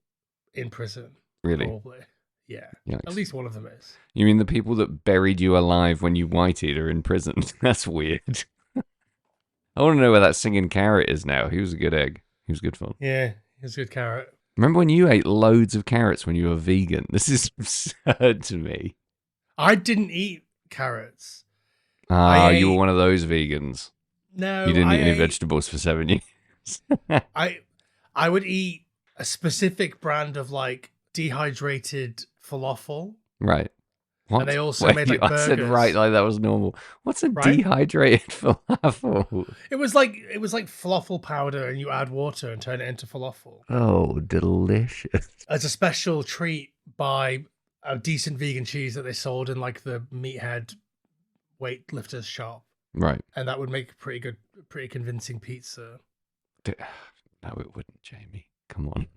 in prison. Really? Probably. Yeah. Yikes. At least one of them is. You mean the people that buried you alive when you whited are in prison? That's weird. I want to know where that singing carrot is now. He was a good egg. He was good fun. Yeah, it's a good carrot. Remember when you ate loads of carrots when you were vegan? This is absurd to me. I didn't eat carrots. You were one of those vegans. No, You didn't eat any vegetables for 7 years. I would eat a specific brand of like dehydrated falafel. Right. What? And they also made like burgers. I said right like that was normal. What's a dehydrated falafel? It was like falafel powder, and you add water and turn it into falafel. Oh, delicious! As a special treat by a decent vegan cheese that they sold in like the meathead weightlifter's shop. Right. And that would make pretty convincing pizza. No, it wouldn't, Jamie. Come on.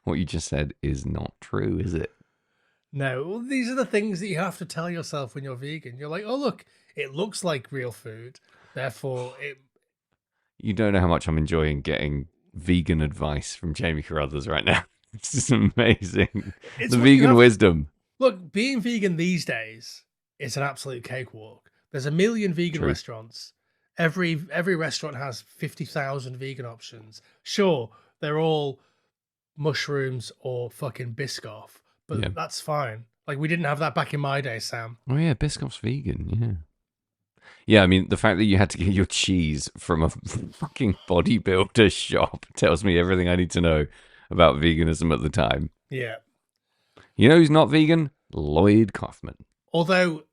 What you just said is not true, is it? No, well, these are the things that you have to tell yourself when you're vegan. You're like, oh, look, it looks like real food. Therefore, it... You don't know how much I'm enjoying getting vegan advice from Jamie Carruthers right now. This is amazing. It's the vegan wisdom. Look, being vegan these days is an absolute cakewalk. There's a million vegan restaurants. Every restaurant has 50,000 vegan options. Sure, they're all mushrooms or fucking Biscoff. But that's fine. Like, we didn't have that back in my day, Sam. Oh, yeah, Biscoff's vegan, yeah. Yeah, I mean, the fact that you had to get your cheese from a fucking bodybuilder shop tells me everything I need to know about veganism at the time. Yeah. You know who's not vegan? Lloyd Kaufman. Although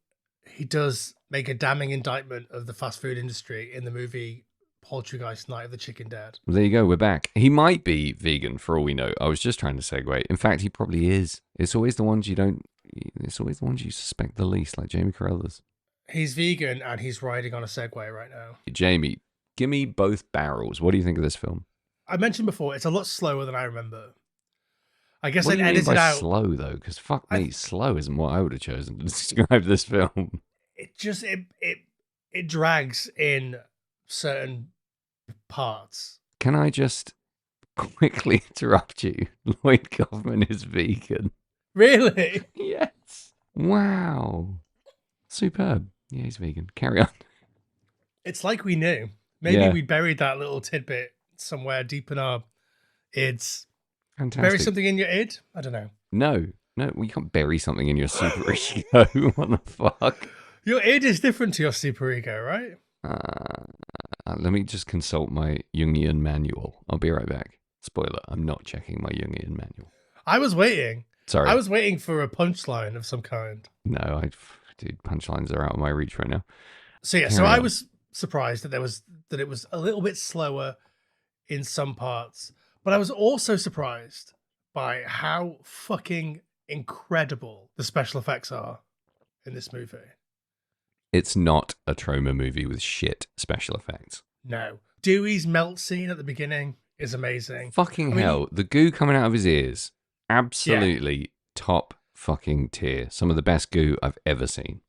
he does make a damning indictment of the fast food industry in the movie Poltergeist: Night of the Chicken Dead. Well, there you go, we're back. He might be vegan for all we know. I was just trying to segue. In fact, he probably is. It's always the ones you suspect the least, like Jamie Carruthers. He's vegan and he's riding on a Segway right now. Jamie, give me both barrels. What do you think of this film? I mentioned before, it's a lot slower than I remember. I guess what I edited mean by out slow though, because fuck me, slow isn't what I would have chosen to describe this film. It just it drags in certain parts. Can I just quickly interrupt you? Lloyd Kaufman is vegan. Really? Yes. Wow. Superb. Yeah, he's vegan. Carry on. It's like we knew. Maybe we buried that little tidbit somewhere deep in our ids. Fantastic. Bury something in your id? I don't know. No, we can't bury something in your super ego. What the fuck? Your id is different to your super ego, right? Let me just consult my Jungian manual. I'll be right back. Spoiler, I'm not checking my Jungian manual. I was waiting. Sorry. I was waiting for a punchline of some kind. No, dude, punchlines are out of my reach right now. So yeah, I was surprised that it was a little bit slower in some parts, but I was also surprised by how fucking incredible the special effects are in this movie. It's not a Troma movie with shit special effects. No. Dewey's melt scene at the beginning is amazing. Fucking hell. The goo coming out of his ears. Absolutely top fucking tier. Some of the best goo I've ever seen.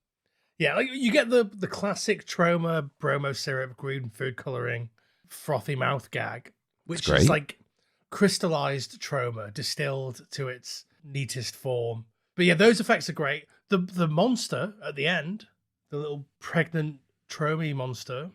Yeah, like you get the classic Troma, bromo syrup, green food coloring, frothy mouth gag, which is like crystallized Troma distilled to its neatest form. But yeah, those effects are great. The monster at the end, the little pregnant Troma monster,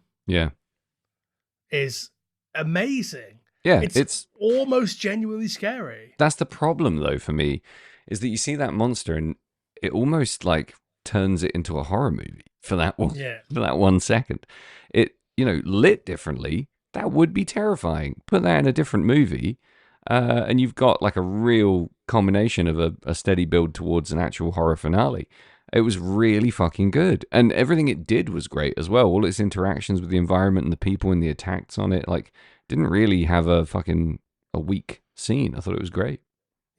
is amazing. Yeah, it's almost genuinely scary. That's the problem, though, for me, is that you see that monster and it almost like turns it into a horror movie for that one. For that 1 second. It, lit differently, that would be terrifying. Put that in a different movie, and you've got like a real combination of a steady build towards an actual horror finale. It was really fucking good. And everything it did was great as well. All its interactions with the environment and the people and the attacks on it, like, didn't really have a weak scene. I thought it was great.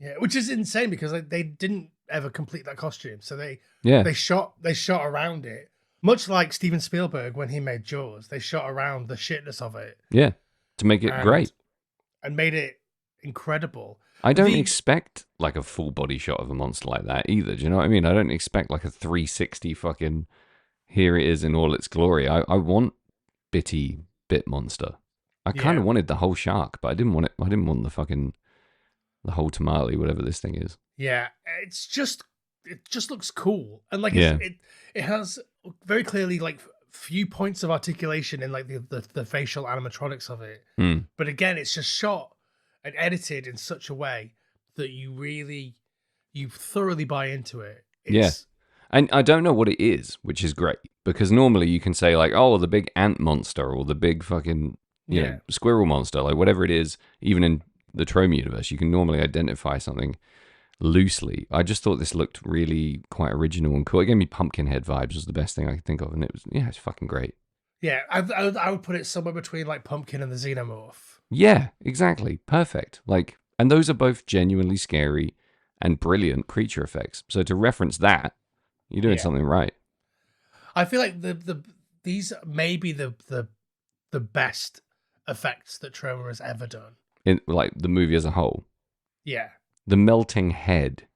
Yeah, which is insane because they didn't ever complete that costume. So Yeah. they shot around it, much like Steven Spielberg when he made Jaws. They shot around the shitness of it. Yeah. To make it great. And made it incredible. I don't expect like a full body shot of a monster like that either. Do you know what I mean? I don't expect like a 360 fucking here it is in all its glory. I want bitty bit monster. I kind of wanted the whole shark, but I didn't want it. I didn't want the whole tamale, whatever this thing is. Yeah, it just looks cool, and like it has very clearly like few points of articulation in like the facial animatronics of it. But again, it's just shot and edited in such a way that you thoroughly buy into it. And I don't know what it is, which is great, because normally you can say like, oh, the big ant monster or the big fucking you know, squirrel monster, like whatever it is. Even in the Troma universe, you can normally identify something loosely. I just thought this looked really quite original and cool. It gave me Pumpkinhead vibes, was the best thing I could think of, and it was it's fucking great. Yeah, I would put it somewhere between like Pumpkin and the Xenomorph. Yeah, exactly, perfect. Like, and those are both genuinely scary and brilliant creature effects. So to reference that, you're doing something right. I feel like these may be the best effects that Troma has ever done. In like the movie as a whole. Yeah. The melting head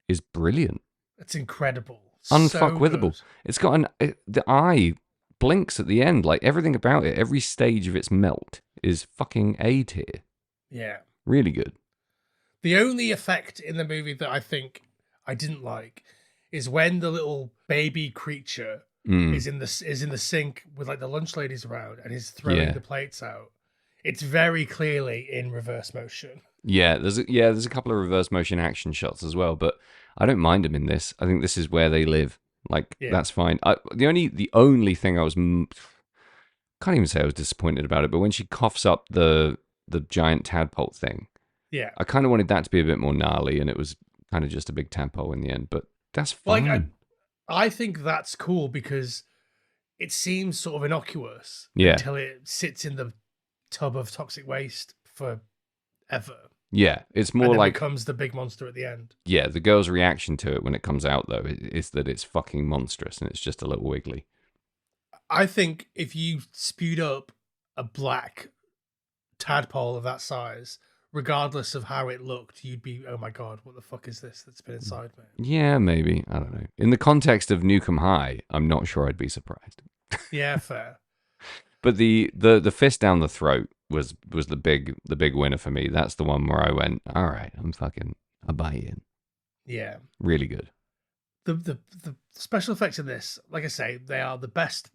is brilliant. It's incredible. Unfuckwithable. So it's got the eye blinks at the end. Like everything about it, every stage of its melt is fucking A tier. Yeah. Really good. The only effect in the movie that I think I didn't like is when the little baby creature is in the sink with like the lunch ladies around and he's throwing the plates out. It's very clearly in reverse motion. Yeah, there's a couple of reverse motion action shots as well, but I don't mind them in this. I think this is where they live. Like that's fine. The only thing I was can't even say I was disappointed about it, but when she coughs up the giant tadpole thing, I kind of wanted that to be a bit more gnarly, and it was kind of just a big tadpole in the end. But that's fine. Like, I think that's cool because it seems sort of innocuous until it sits in the tub of toxic waste forever. Yeah, it's more and then like becomes the big monster at the end. Yeah, the girl's reaction to it when it comes out though is that it's fucking monstrous and it's just a little wiggly. I think if you spewed up a black tadpole of that size, regardless of how it looked, you'd be, oh my god, what the fuck is this that's been inside me? Yeah, maybe. I don't know. In the context of Nuke High, I'm not sure I'd be surprised. Yeah, fair. But the fist down the throat was the big winner for me. That's the one where I went, all right, I buy in. Yeah. Really good. The special effects in this, like I say, they are the best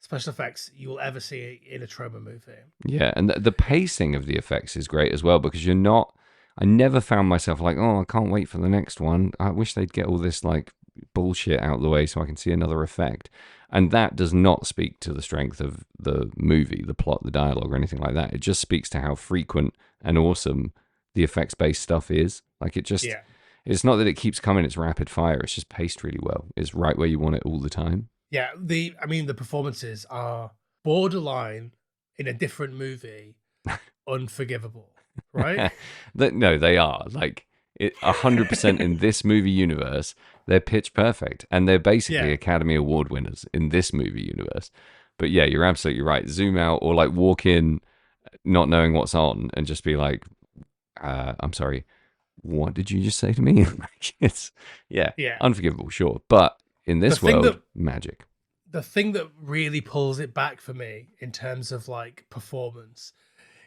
special effects you will ever see in a Troma movie. Yeah, and the pacing of the effects is great as well, because I never found myself like, oh, I can't wait for the next one. I wish they'd get all this like bullshit out of the way so I can see another effect. And that does not speak to the strength of the movie, the plot, the dialogue, or anything like that. It just speaks to how frequent and awesome the effects-based stuff is. Like it just, it's not that it keeps coming, it's rapid fire. It's just paced really well. It's right where you want it all the time. Yeah, the performances are borderline in a different movie, unforgivable, right? No, they are. Like, 100% in this movie universe, they're pitch perfect. And they're basically Academy Award winners in this movie universe. But yeah, you're absolutely right. Zoom out or like walk in not knowing what's on and just be like, I'm sorry, what did you just say to me? It's unforgivable, sure. But in this world, magic. The thing that really pulls it back for me in terms of like performance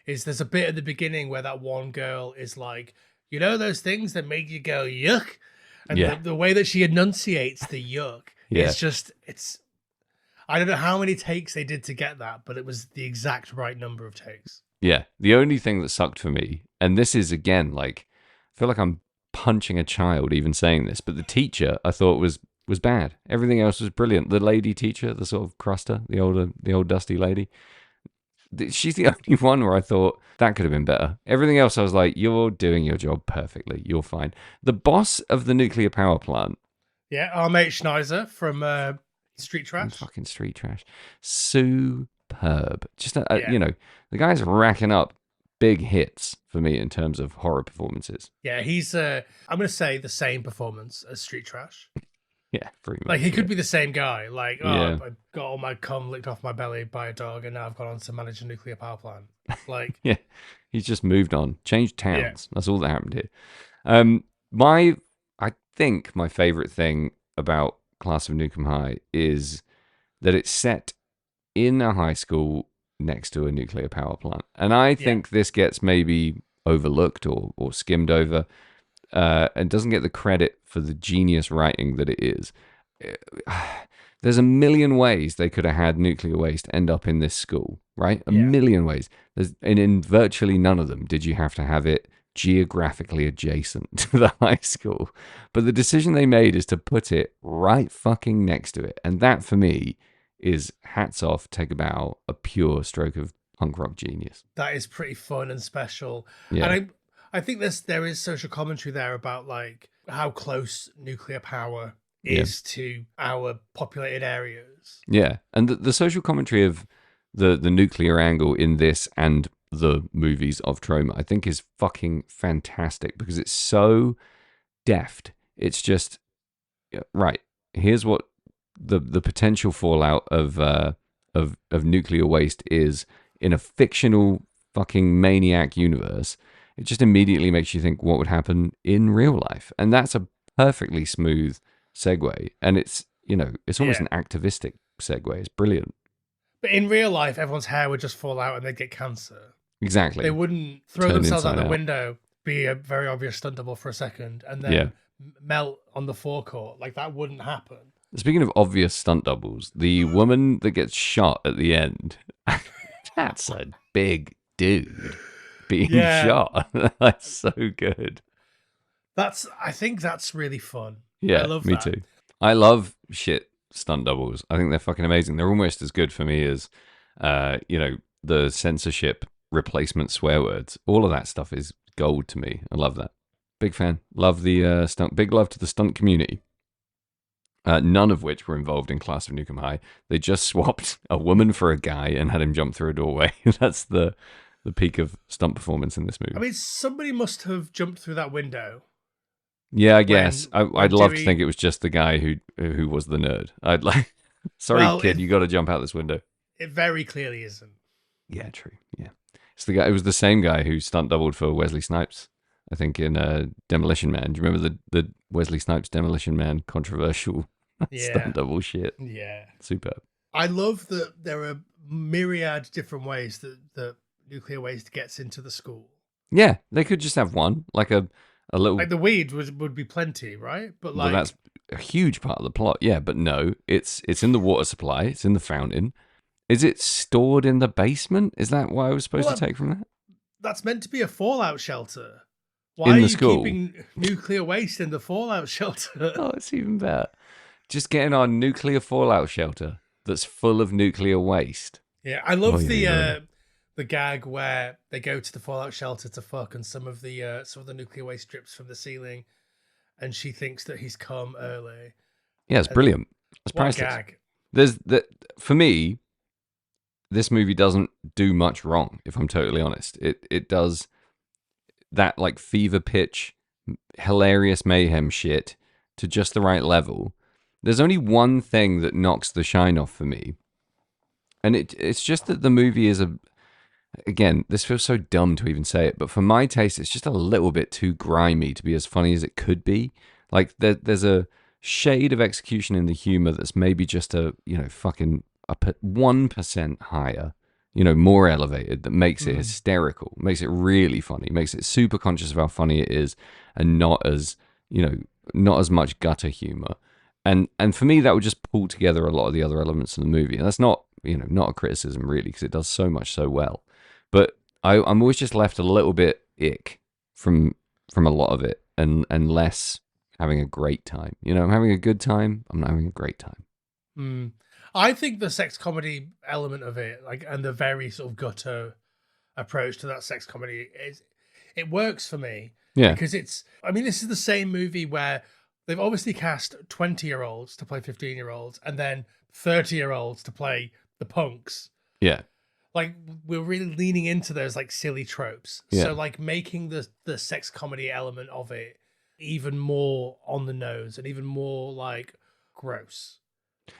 is there's a bit at the beginning where that one girl is like, you know, those things that make you go yuck, and the way that she enunciates the yuck, it's I don't know how many takes they did to get that, but it was the exact right number of takes. Yeah, the only thing that sucked for me, and this is again like, I feel like I'm punching a child even saying this, but the teacher I thought was bad. Everything else was brilliant. The lady teacher, the sort of cruster, the old dusty lady, she's the only one where I thought that could have been better. Everything else I was like, you're doing your job perfectly. You're fine. The boss of the nuclear power plant. Yeah, our mate Schneiser from Street Trash. Fucking Street Trash. Superb. Just, you know, the guy's racking up big hits for me in terms of horror performances. Yeah, he's I'm gonna say the same performance as Street Trash. Yeah, pretty much. Like he could be the same guy. Like, Yeah. I got all my cum licked off my belly by a dog, and now I've gone on to manage a nuclear power plant. Like, Yeah, he's just moved on, changed towns. Yeah. That's all that happened here. I think my favorite thing about Class of Nukem High is that it's set in a high school next to a nuclear power plant, and I think this gets maybe overlooked or skimmed over, and doesn't get the credit for the genius writing that it is. There's a million ways they could have had nuclear waste end up in this school, right? A million ways. And in virtually none of them did you have to have it geographically adjacent to the high school. But the decision they made is to put it right fucking next to it. And that, for me, is hats off, take a bow, a pure stroke of punk rock genius. that is pretty fun and special. Yeah. And I think there is social commentary there about like how close nuclear power is to our populated areas. Yeah, and the social commentary of the nuclear angle in this and the movies of Troma, I think, is fucking fantastic because it's so deft. It's just right. Here's what the potential fallout of nuclear waste is in a fictional fucking maniac universe. It just immediately makes you think what would happen in real life, and that's a perfectly smooth segue, and it's almost an activistic segue. It's brilliant. But in real life, everyone's hair would just fall out and they'd get cancer. Exactly. They wouldn't throw Turn themselves out inside the out. window, be a very obvious stunt double for a second, and then melt on the forecourt. Like that wouldn't happen. Speaking of obvious stunt doubles, the woman that gets shot at the end, that's a big dude being shot. That's so good. I think that's really fun. Yeah, I love me that. too. I love shit stunt doubles. I think they're fucking amazing. They're almost as good for me as, the censorship replacement swear words. All of that stuff is gold to me. I love that. Big fan. Love the stunt. Big love to the stunt community. None of which were involved in Class of Nukem High. They just swapped a woman for a guy and had him jump through a doorway. That's the peak of stunt performance in this movie. I mean, somebody must have jumped through that window. Yeah, I guess. when I'd love Dewey- to think it was just the guy who was the nerd. I'd like, sorry, Well, kid, you got to jump out this window. It very clearly isn't. Yeah, true. Yeah, it's the guy. It was the same guy who stunt doubled for Wesley Snipes. I think in Demolition Man. Do you remember the Wesley Snipes Demolition Man controversial stunt double shit? Yeah. Superb. I love that there are myriad different ways that nuclear waste gets into the school. Yeah, they could just have one, like a little. Like the weed would be plenty, right? But Well, that's a huge part of the plot. Yeah, but no, it's in the water supply. It's in the fountain. Is it stored in the basement? Is that what I was supposed to take from that? that's meant to be a fallout shelter. Why In are the you school? keeping nuclear waste in the fallout shelter? Oh, it's even better. Just getting our nuclear fallout shelter that's full of nuclear waste. Yeah, I love yeah. the gag where they go to the fallout shelter to fuck, and some of the nuclear waste drips from the ceiling, and she thinks that he's come early. Yeah, it's brilliant. It's What a priceless. gag! There's that for me. This movie doesn't do much wrong, if I'm totally honest. It does that like fever pitch, hilarious mayhem shit to just the right level. There's only one thing that knocks the shine off for me, and it's just that the movie is again, this feels so dumb to even say it, but for my taste, it's just a little bit too grimy to be as funny as it could be. Like there's a shade of execution in the humor that's maybe just fucking 1% higher, more elevated, that makes it hysterical, makes it really funny, makes it super conscious of how funny it is, and not as much gutter humor. And for me, that would just pull together a lot of the other elements of the movie. And that's not a criticism really, because it does so much so well. But I'm always just left a little bit ick from a lot of it, and less having a great time. I'm having a good time. I'm not having a great time. I think the sex comedy element of it, and the very sort of gutter approach to that sex comedy, it works for me. Yeah. Because this is the same movie where they've obviously cast 20-year-olds to play 15-year-olds and then 30-year-olds to play the punks. Yeah. like we're really leaning into those like silly tropes. Yeah. So like making the sex comedy element of it even more on the nose and even more like gross.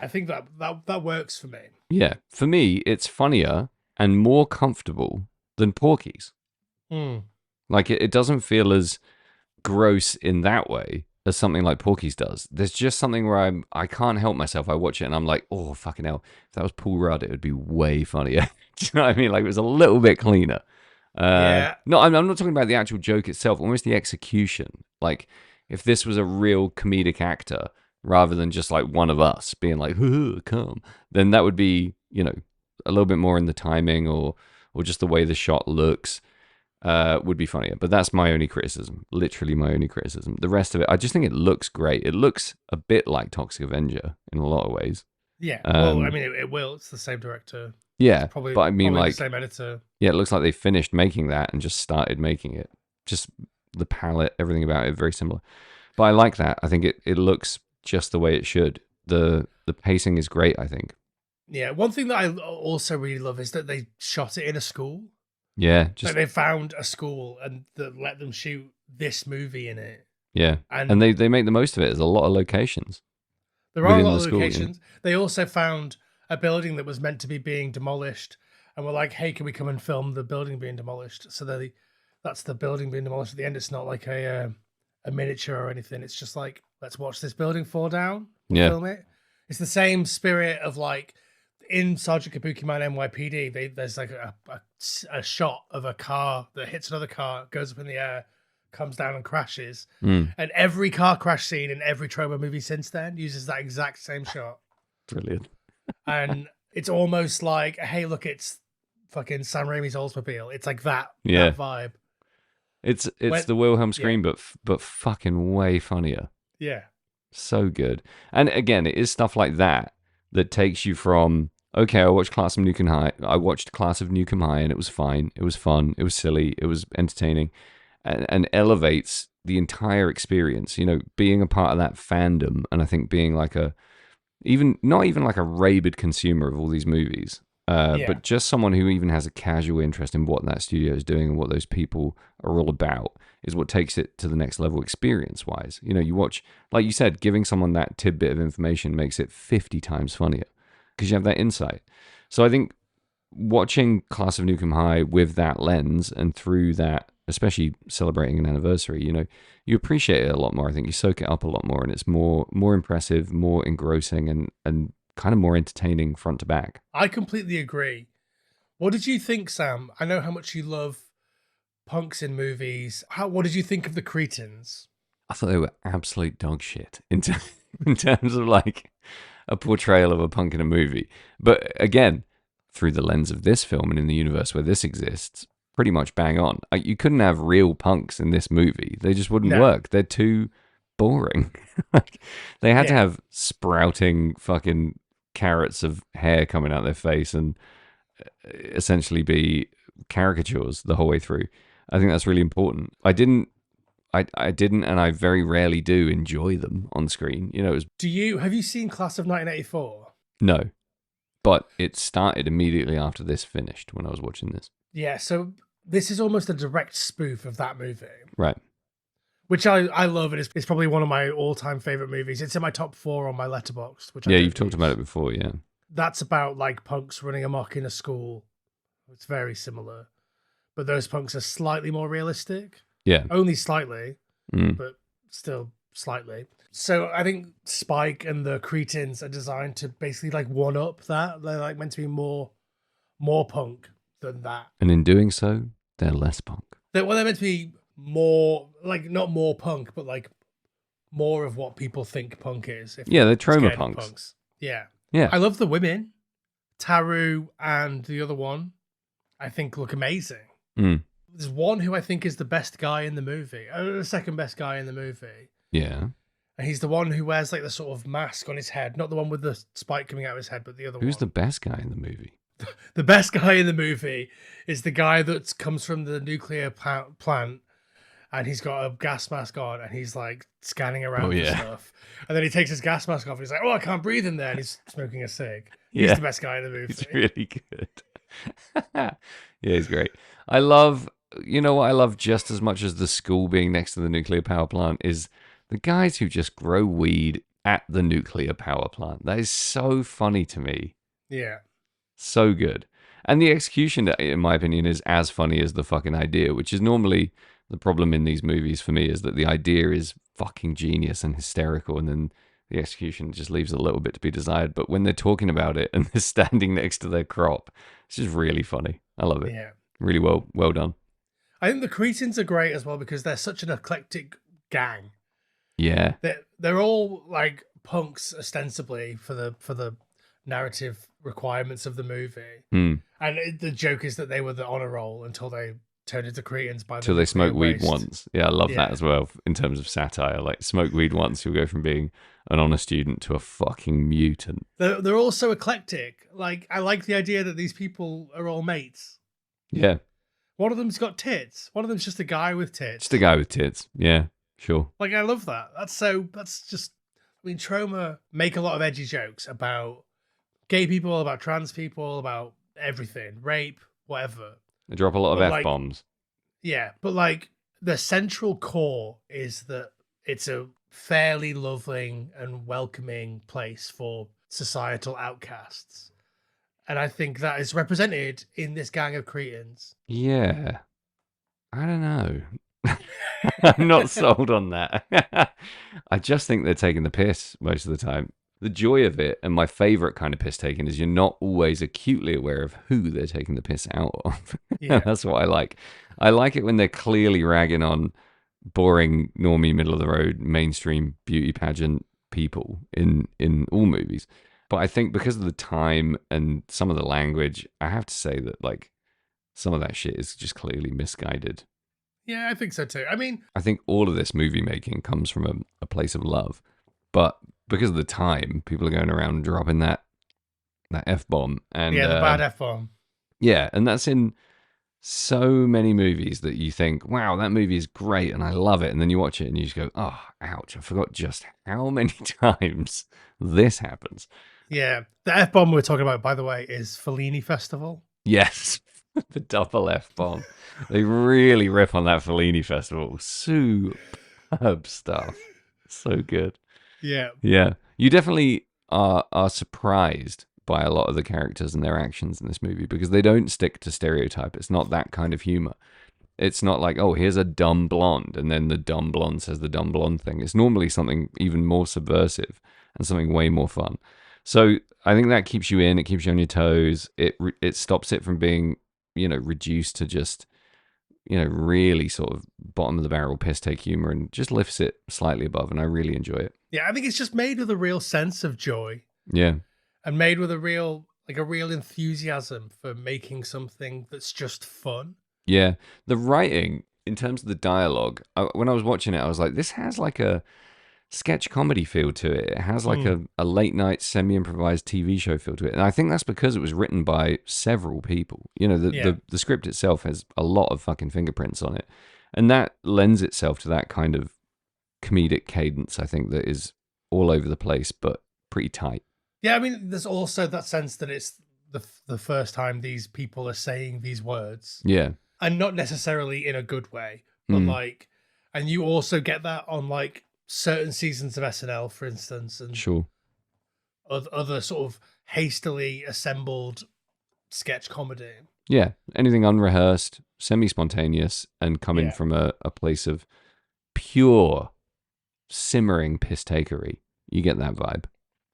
I think that works for me. Yeah. For me, it's funnier and more comfortable than Porky's. Like it doesn't feel as gross in that way as something like Porky's does. There's just something where I can't help myself. I watch it and I'm like, oh fucking hell! If that was Paul Rudd, it would be way funnier. Do you know what I mean? Like it was a little bit cleaner. Yeah. No, I'm not talking about the actual joke itself. Almost the execution. Like if this was a real comedic actor rather than just like one of us being like, come, then that would be, you know, a little bit more in the timing or just the way the shot looks. Would be funnier, but that's my only criticism. Literally my only criticism. The rest of it, I just think it looks great. It looks a bit like Toxic Avenger in a lot of ways. Yeah. Well, I mean, it will. It's the same director. Yeah, Probably, but I mean, probably like, the same editor. yeah, it looks like they finished making that and just started making it. Just the palette, everything about it, very similar. But I like that. I think it looks just the way it should. The pacing is great, I think. Yeah. One thing that I also really love is that they shot it in a school. Yeah, Like just they found a school and that let them shoot this movie in it. yeah, and they make the most of it. There's a lot of locations. There are a within lot the of school, yeah. locations. They also found a building that was meant to be being demolished, and were like, "Hey, can we come and film the building being demolished?" So that's the building being demolished. At the end, it's not like a miniature or anything. It's just like, let's watch this building fall down. Yeah. Film it. It's the same spirit of like in Sergeant Kabuki Man NYPD. There's like a shot of a car that hits another car, goes up in the air, comes down and crashes. And every car crash scene in every Troma movie since then uses that exact same shot. Brilliant. And it's almost like, hey, look, it's fucking Sam Raimi's Oldsmobile. It's like that vibe. It's the Wilhelm scream, but fucking way funnier. Yeah. So good. And again, it is stuff like that takes you from, okay, I watched Class of Nuke High. I watched Class of Nuke High, and it was fine. It was fun. It was silly. It was entertaining, and elevates the entire experience. You know, being a part of that fandom, and I think being like not even like a rabid consumer of all these movies, but just someone who even has a casual interest in what that studio is doing and what those people are all about is what takes it to the next level experience-wise. You know, you watch, like you said, giving someone that tidbit of information makes it 50 times funnier because you have that insight. So I think watching Class of Nuke High with that lens and through that, especially celebrating an anniversary, you know, you appreciate it a lot more. I think you soak it up a lot more, and it's more impressive, more engrossing, and kind of more entertaining front to back. I completely agree. What did you think, Sam? I know how much you love punks in movies. What did you think of the Cretins? I thought they were absolute dog shit in terms of like a portrayal of a punk in a movie. But again, through the lens of this film and in the universe where this exists, pretty much bang on. You couldn't have real punks in this movie. They just wouldn't work. They're too boring. Like, they had to have sprouting fucking carrots of hair coming out their face and essentially be caricatures the whole way through. I think that's really important. I didn't, and I very rarely do enjoy them on screen. You know, have you seen Class of 1984? No, but it started immediately after this finished when I was watching this. Yeah, so this is almost a direct spoof of that movie. Right. Which I love, and it's probably one of my all-time favorite movies. It's in my top 4 on my Letterboxd. Which you've talked about it before, yeah. That's about like punks running amok in a school. It's very similar, but those punks are slightly more realistic. Yeah, only slightly, but still slightly. So I think Spike and the Cretins are designed to basically like one up that. They're like meant to be more punk than that, and in doing so, they're less punk. They're meant to be more like not more punk, but like more of what people think punk is. Yeah, they're Troma punks. Yeah. Yeah. I love the women. Taru and the other one, I think, look amazing. There's one who I think is the best guy in the movie. The second best guy in the movie. Yeah. And he's the one who wears like the sort of mask on his head. Not the one with the spike coming out of his head, but the other one. Who's the best guy in the movie? The best guy in the movie is the guy that comes from the nuclear plant. And he's got a gas mask on, and he's like scanning around and stuff. And then he takes his gas mask off, and he's like, "Oh, I can't breathe in there." And he's smoking a cig. He's the best guy in the movie. He's really good. Yeah, he's great. I love, you know what I love just as much as the school being next to the nuclear power plant is the guys who just grow weed at the nuclear power plant. That is so funny to me. Yeah. So good. And the execution, in my opinion, is as funny as the fucking idea, which is normally the problem in these movies for me, is that the idea is fucking genius and hysterical, and then the execution just leaves a little bit to be desired. But when they're talking about it and they're standing next to their crop, it's just really funny. I love it. Yeah. Really well done. I think the Cretans are great as well because they're such an eclectic gang. Yeah. They're all like punks ostensibly for the narrative requirements of the movie. And the joke is that they were the honor roll until they turned into Cretans by the Until they smoke weed waste. once. Yeah, I love that as well in terms of satire. Like, smoke weed once, you'll go from being an honor student to a fucking mutant. They're all so eclectic. Like, I like the idea that these people are all mates. Yeah. One of them's got tits. One of them's just a guy with tits. Just a guy with tits. Yeah, sure. Like, I love that. That's just, I mean, Troma make a lot of edgy jokes about gay people, about trans people, about everything, rape, whatever. They drop a lot of But, F-bombs. Yeah, but like the central core is that it's a fairly loving and welcoming place for societal outcasts. And I think that is represented in this gang of Cretans. Yeah. I don't know. I'm not sold on that. I just think they're taking the piss most of the time. The joy of it, and my favorite kind of piss taking, is you're not always acutely aware of who they're taking the piss out of. Yeah. That's what I like. I like it when they're clearly ragging on boring, normie, middle of the road, mainstream beauty pageant people in all movies. But I think because of the time and some of the language, I have to say that like some of that shit is just clearly misguided. Yeah, I think so too. I mean, I think all of this movie making comes from a place of love, but because of the time, people are going around dropping that F-bomb. And yeah, the bad F-bomb. Yeah, and that's in so many movies that you think, wow, that movie is great and I love it. And then you watch it and you just go, oh, ouch, I forgot just how many times this happens. Yeah, the F-bomb we're talking about, by the way, is Fellini Festival. Yes, the double F-bomb. They really rip on that Fellini Festival. Superb stuff. So good. Yeah. Yeah. You definitely are surprised by a lot of the characters and their actions in this movie because they don't stick to stereotype. It's not that kind of humor. It's not like, oh, here's a dumb blonde, and then the dumb blonde says the dumb blonde thing. It's normally something even more subversive and something way more fun. So I think that keeps you in. It keeps you on your toes. It stops it from being, reduced to just, really sort of bottom of the barrel piss take humor, and just lifts it slightly above. And I really enjoy it. Yeah, I think it's just made with a real sense of joy. Yeah. And made with a real enthusiasm for making something that's just fun. Yeah. The writing, in terms of the dialogue, when I was watching it, I was like, this has like a sketch comedy feel to it. It has like a late night semi-improvised TV show feel to it. And I think that's because it was written by several people. The script itself has a lot of fucking fingerprints on it. And that lends itself to that kind of comedic cadence, I think, that is all over the place, but pretty tight. Yeah, I mean, there's also that sense that it's the first time these people are saying these words. Yeah. And not necessarily in a good way, but and you also get that on like certain seasons of SNL, for instance, and sure, other sort of hastily assembled sketch comedy. Yeah, anything unrehearsed, semi-spontaneous, and coming from a place of pure, simmering piss-takery. You get that vibe.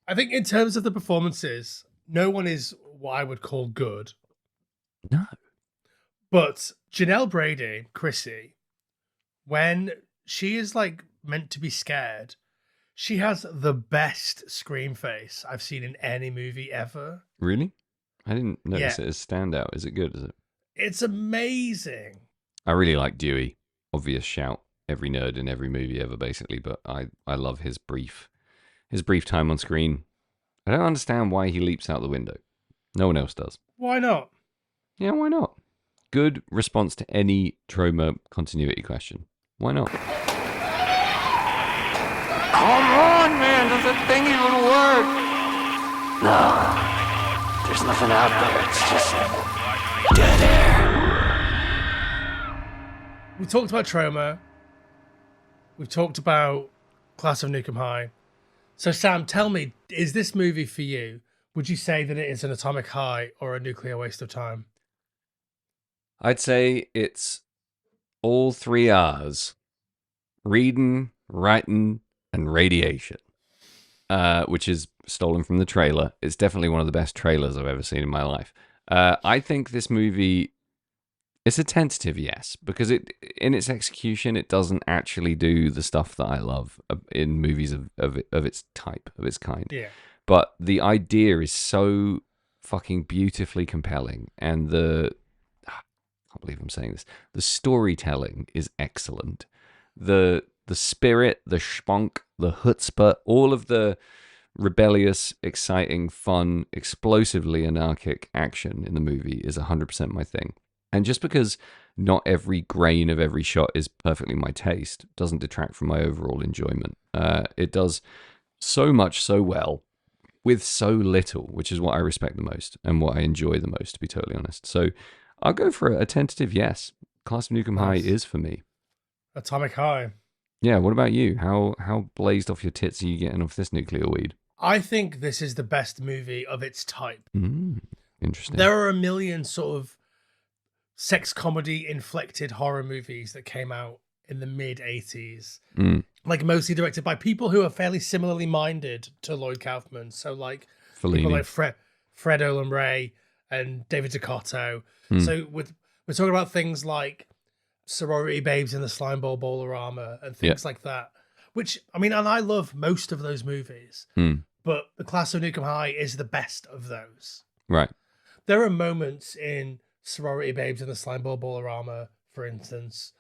I think in terms of the performances, no one is what I would call good. No. But Janelle Brady, Chrissy, when she is like meant to be scared, she has the best scream face I've seen in any movie ever. Really? I didn't notice it as standout. Is it good? Is it? It's amazing. I really like Dewey. Obvious shout. Every nerd in every movie ever, basically. But I love his brief time on screen. I don't understand why he leaps out the window. No one else does. Why not? Yeah, why not? Good response to any Troma continuity question. Why not? Come on, man. Does that thing even work? No. There's nothing out there. It's just Dead air. We talked about Troma. We've talked about Class of Nuke High. So, Sam, tell me, is this movie for you? Would you say that it is an atomic high or a nuclear waste of time? I'd say it's all three R's: reading, writing, and radiation, which is stolen from the trailer. It's definitely one of the best trailers I've ever seen in my life. I think this movie, it's a tentative yes, because in its execution, it doesn't actually do the stuff that I love in movies of its type, of its kind. Yeah. But the idea is so fucking beautifully compelling, and I can't believe I'm saying this. The storytelling is excellent. The spirit, the spunk, the chutzpah, all of the rebellious, exciting, fun, explosively anarchic action in the movie is 100% my thing. And just because not every grain of every shot is perfectly my taste doesn't detract from my overall enjoyment. It does so much so well with so little, which is what I respect the most and what I enjoy the most, to be totally honest. So I'll go for a tentative yes. Class of Nuke High is for me. Atomic high. Yeah, what about you? How blazed off your tits are you getting off this nuclear weed? I think this is the best movie of its type. Interesting. There are a million sort of sex comedy inflected horror movies that came out in the mid 80s. Like mostly directed by people who are fairly similarly minded to Lloyd Kaufman. So like Fellini. people like Fred Olen Ray and David Ducotto. So we're talking about things like Sorority Babes in the Slimeball Bowlerama and things like that. Which, I mean, and I love most of those movies. But The Class of Nuke High is the best of those. Right. There are moments in Sorority Babes in the Slimeball Bowlerama, for instance,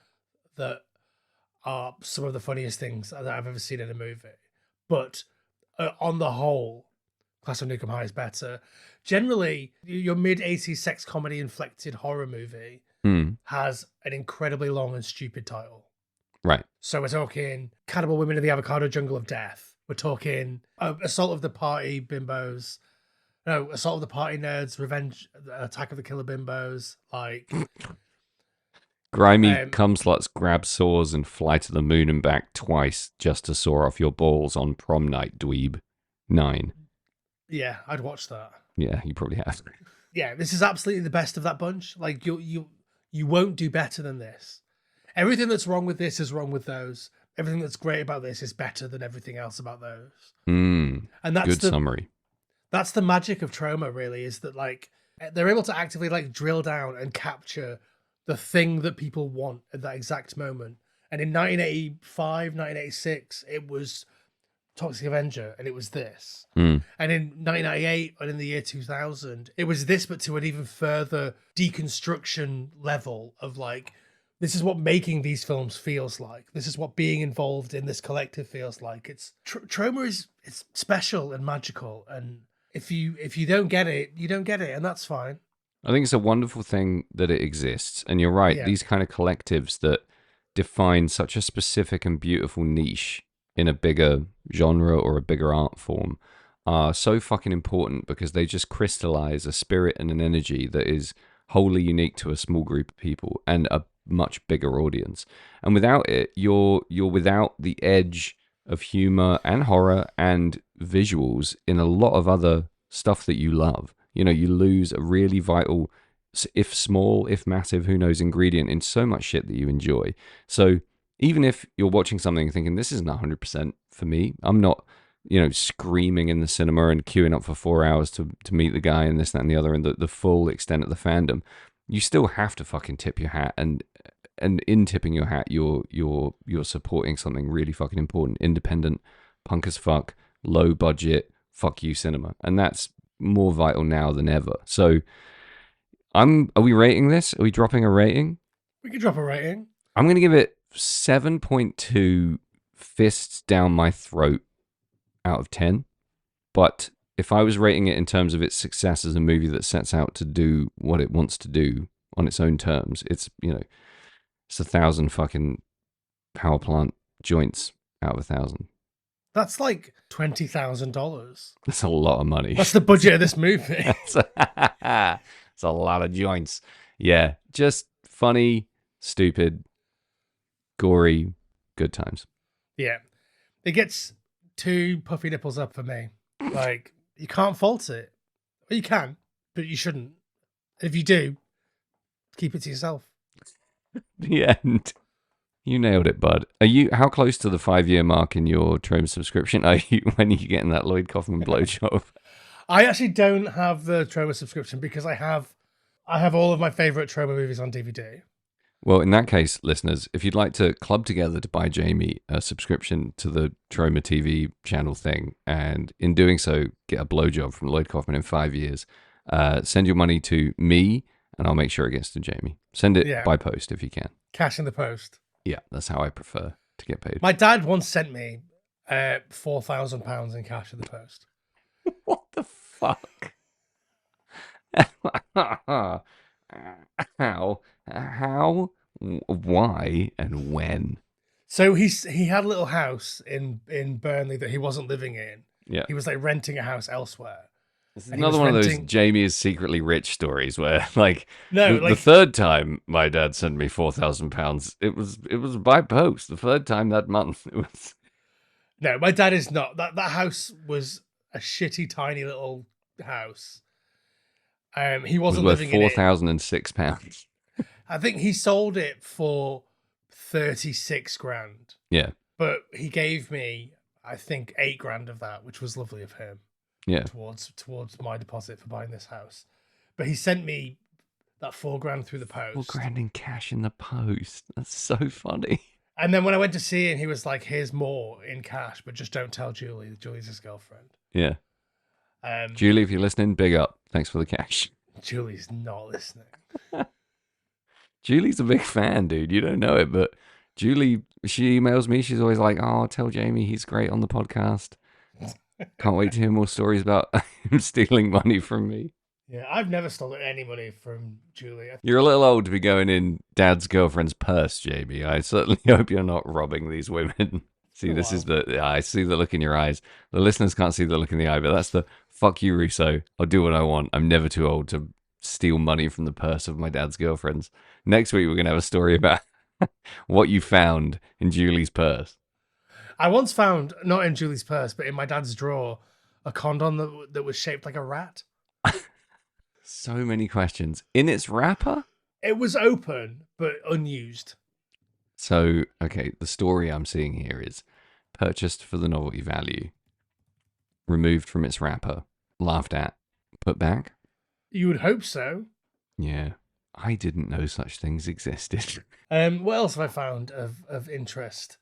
that are some of the funniest things that I've ever seen in a movie. But on the whole, Class of Nuke High is better. Generally, your mid-80s sex comedy inflected horror movie has an incredibly long and stupid title. Right. So we're talking Cannibal Women in the Avocado Jungle of Death. We're talking Assault of the Party Bimbos. No, Assault of the Party Nerds, Revenge, Attack of the Killer Bimbos. Like... Grimy cum sluts grab saws and fly to the moon and back twice just to saw off your balls on prom night, dweeb. 9. Yeah, I'd watch that. Yeah, you probably have. Yeah, this is absolutely the best of that bunch. Like you won't do better than this. Everything that's wrong with this is wrong with those. Everything that's great about this is better than everything else about those. And that's good summary. That's the magic of Troma, really, is that like they're able to actively like drill down and capture the thing that people want at that exact moment. And in 1985, 1986, it was Toxic Avenger, and it was this. And in 1998, and in the year 2000, it was this, but to an even further deconstruction level of like, this is what making these films feels like. This is what being involved in this collective feels like. It's Troma it's special and magical, and if you don't get it, you don't get it, and that's fine. I think it's a wonderful thing that it exists. And you're right, these kind of collectives that define such a specific and beautiful niche in a bigger genre or a bigger art form are so fucking important because they just crystallize a spirit and an energy that is wholly unique to a small group of people and a much bigger audience. And without it, you're without the edge of humor and horror and visuals in a lot of other stuff that you love. You know, you lose a really vital, if small, if massive, who knows, ingredient in so much shit that you enjoy. So even if you're watching something thinking, this isn't 100% for me, I'm not, screaming in the cinema and queuing up for 4 hours to meet the guy and this, that, and the other, and the full extent of the fandom, you still have to fucking tip your hat. And in tipping your hat, you're supporting something really fucking important, independent, punk as fuck, low budget, fuck you cinema. And that's more vital now than ever. So are we rating this? Are we dropping a rating? We could drop a rating. I'm going to give it 7.2 fists down my throat out of 10. But if I was rating it in terms of its success as a movie that sets out to do what it wants to do on its own terms, it's 1,000 fucking power plant joints out of 1,000. That's like $20,000. That's a lot of money. That's the budget of this movie. It's a lot of joints. Yeah, just funny, stupid, gory, good times. Yeah. It gets 2 puffy nipples up for me. Like, you can't fault it. Well, you can, but you shouldn't. If you do, keep it to yourself. The end. You nailed it, bud. How close to the 5-year mark in your Troma subscription are you when you're getting that Lloyd Kaufman blowjob? I actually don't have the Troma subscription because I have all of my favorite Troma movies on DVD. Well, in that case, listeners, if you'd like to club together to buy Jamie a subscription to the Troma TV channel thing, and in doing so, get a blowjob from Lloyd Kaufman in 5 years, send your money to me, and I'll make sure it gets to Jamie. Send it by post if you can. Cash in the post. Yeah, that's how I prefer to get paid. My dad once sent me £4,000 in cash in the post. What the fuck? How? Why? And when? So he had a little house in Burnley that he wasn't living in. Yeah. He was like renting a house elsewhere. This is another one of those Jamie is secretly rich stories where, like, no, the third time my dad sent me £4,000, it was by post. The third time that month, it was. No, my dad is not. That house was a shitty, tiny little house. He wasn't living in it. £4,006. I think he sold it for 36 grand. Yeah, but he gave me, I think, 8 grand of that, which was lovely of him. Yeah, towards my deposit for buying this house. But he sent me that 4 grand through the post. 4 grand in cash in the post. That's so funny. And then when I went to see him, he was like, "Here's more in cash, but just don't tell Julie. Julie's his girlfriend." Yeah. Julie, if you're listening, big up. Thanks for the cash. Julie's not listening. Julie's a big fan, dude. You don't know it, but Julie, she emails me. She's always like, "Oh, tell Jamie he's great on the podcast. Can't wait to hear more stories about him stealing money from me." Yeah, I've never stolen any money from Julie. You're a little old to be going in Dad's girlfriend's purse, Jamie. I certainly hope you're not robbing these women. See, this is I see the look in your eyes. The listeners can't see the look in the eye, but that's the fuck you, Russo. I'll do what I want. I'm never too old to steal money from the purse of my dad's girlfriends. Next week, we're going to have a story about what you found in Julie's purse. I once found, not in Julie's purse, but in my dad's drawer, a condom that was shaped like a rat. So many questions. In its wrapper? It was open, but unused. So, okay, the story I'm seeing here is purchased for the novelty value, removed from its wrapper, laughed at, put back. You would hope so. Yeah. I didn't know such things existed. What else have I found of interest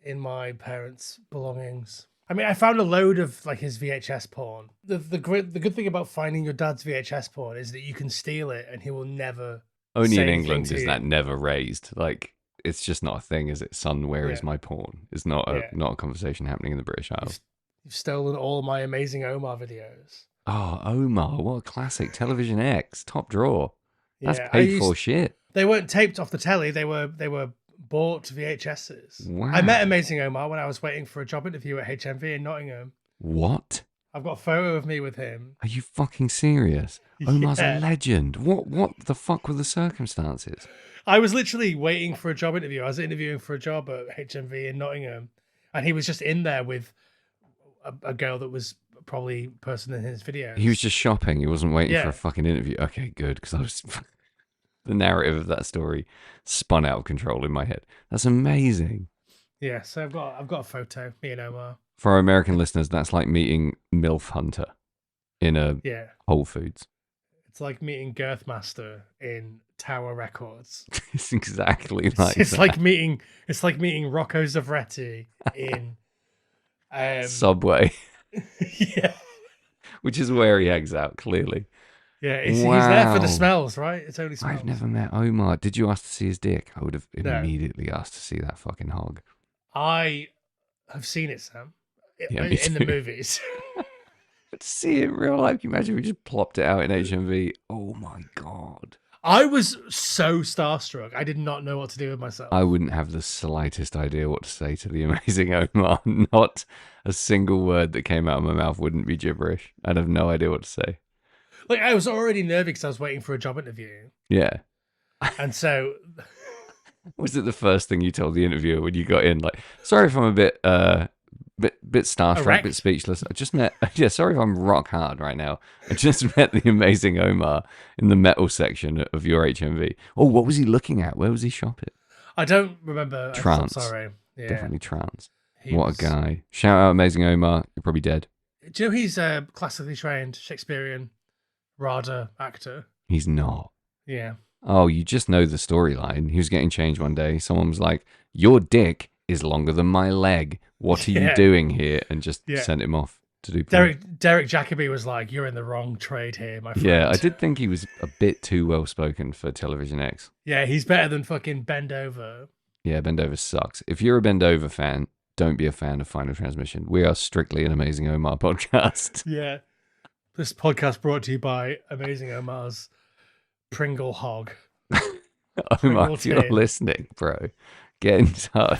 in my parents' belongings? I mean, I found a load of like his VHS porn. The good thing about finding your dad's VHS porn is that you can steal it and he will never. Only in England is that never raised. Like, it's just not a thing, is it? Son, where is my porn? It's not a conversation happening in the British Isles. You've stolen all my Amazing Omar videos. Oh, Omar, what a classic. Television X, top drawer. That's paid for shit. They weren't taped off the telly. They were bought VHSs. Wow. I met Amazing Omar when I was waiting for a job interview at HMV in Nottingham. What? I've got a photo of me with him. Are you fucking serious? Omar's a legend. What the fuck were the circumstances? I was literally waiting for a job interview. I was interviewing for a job at HMV in Nottingham, and he was just in there with a girl that was probably a person in his video. He was just shopping. He wasn't waiting for a fucking interview. Okay, good, because I was the narrative of that story spun out of control in my head. That's amazing. Yeah, so I've got a photo, me and Omar. For our American listeners, that's like meeting MILF Hunter in a Whole Foods. It's like meeting Girthmaster in Tower Records. It's exactly like it's that. like meeting Rocco Zavretti in Subway. Yeah. Which is where he hangs out, clearly. Yeah, he's there for the smells, right? It's only smells. I've never met Omar. Did you ask to see his dick? I would have immediately asked to see that fucking hog. I have seen it, Sam. Yeah, in the movies. But to see it in real life, can you imagine if we just plopped it out in HMV? Oh my God. I was so starstruck. I did not know what to do with myself. I wouldn't have the slightest idea what to say to the amazing Omar. Not a single word that came out of my mouth wouldn't be gibberish. I'd have no idea what to say. Like, I was already nervous because I was waiting for a job interview. Yeah. And so... Was it the first thing you told the interviewer when you got in? Like, sorry if I'm a bit starstruck, Erect. bit speechless. I just met... Yeah, sorry if I'm rock hard right now. I just met the amazing Omar in the metal section of your HMV. Oh, what was he looking at? Where was he shopping? I don't remember. Trance. I'm sorry. Yeah. Definitely trance. He What was- a guy. Shout out amazing Omar. You're probably dead. Do you know he's a classically trained Shakespearean RADA actor? He's not. Yeah. Oh, you just know the storyline. He was getting changed one day. Someone was like, your dick is longer than my leg. What are you Yeah. doing here? And just Yeah. sent him off to do porn. Derek Jacobi was like, you're in the wrong trade here, my friend. Yeah, I did think he was a bit too well spoken for Television X. Yeah, he's better than fucking Bend Over. Yeah, Bend Over sucks. If you're a Bend Over fan, don't be a fan of Final Transmission. We are strictly an Amazing Omar podcast. Yeah. This podcast brought to you by Amazing Omar's Pringle Hog. Omar, if you're tin. listening, bro, get in touch.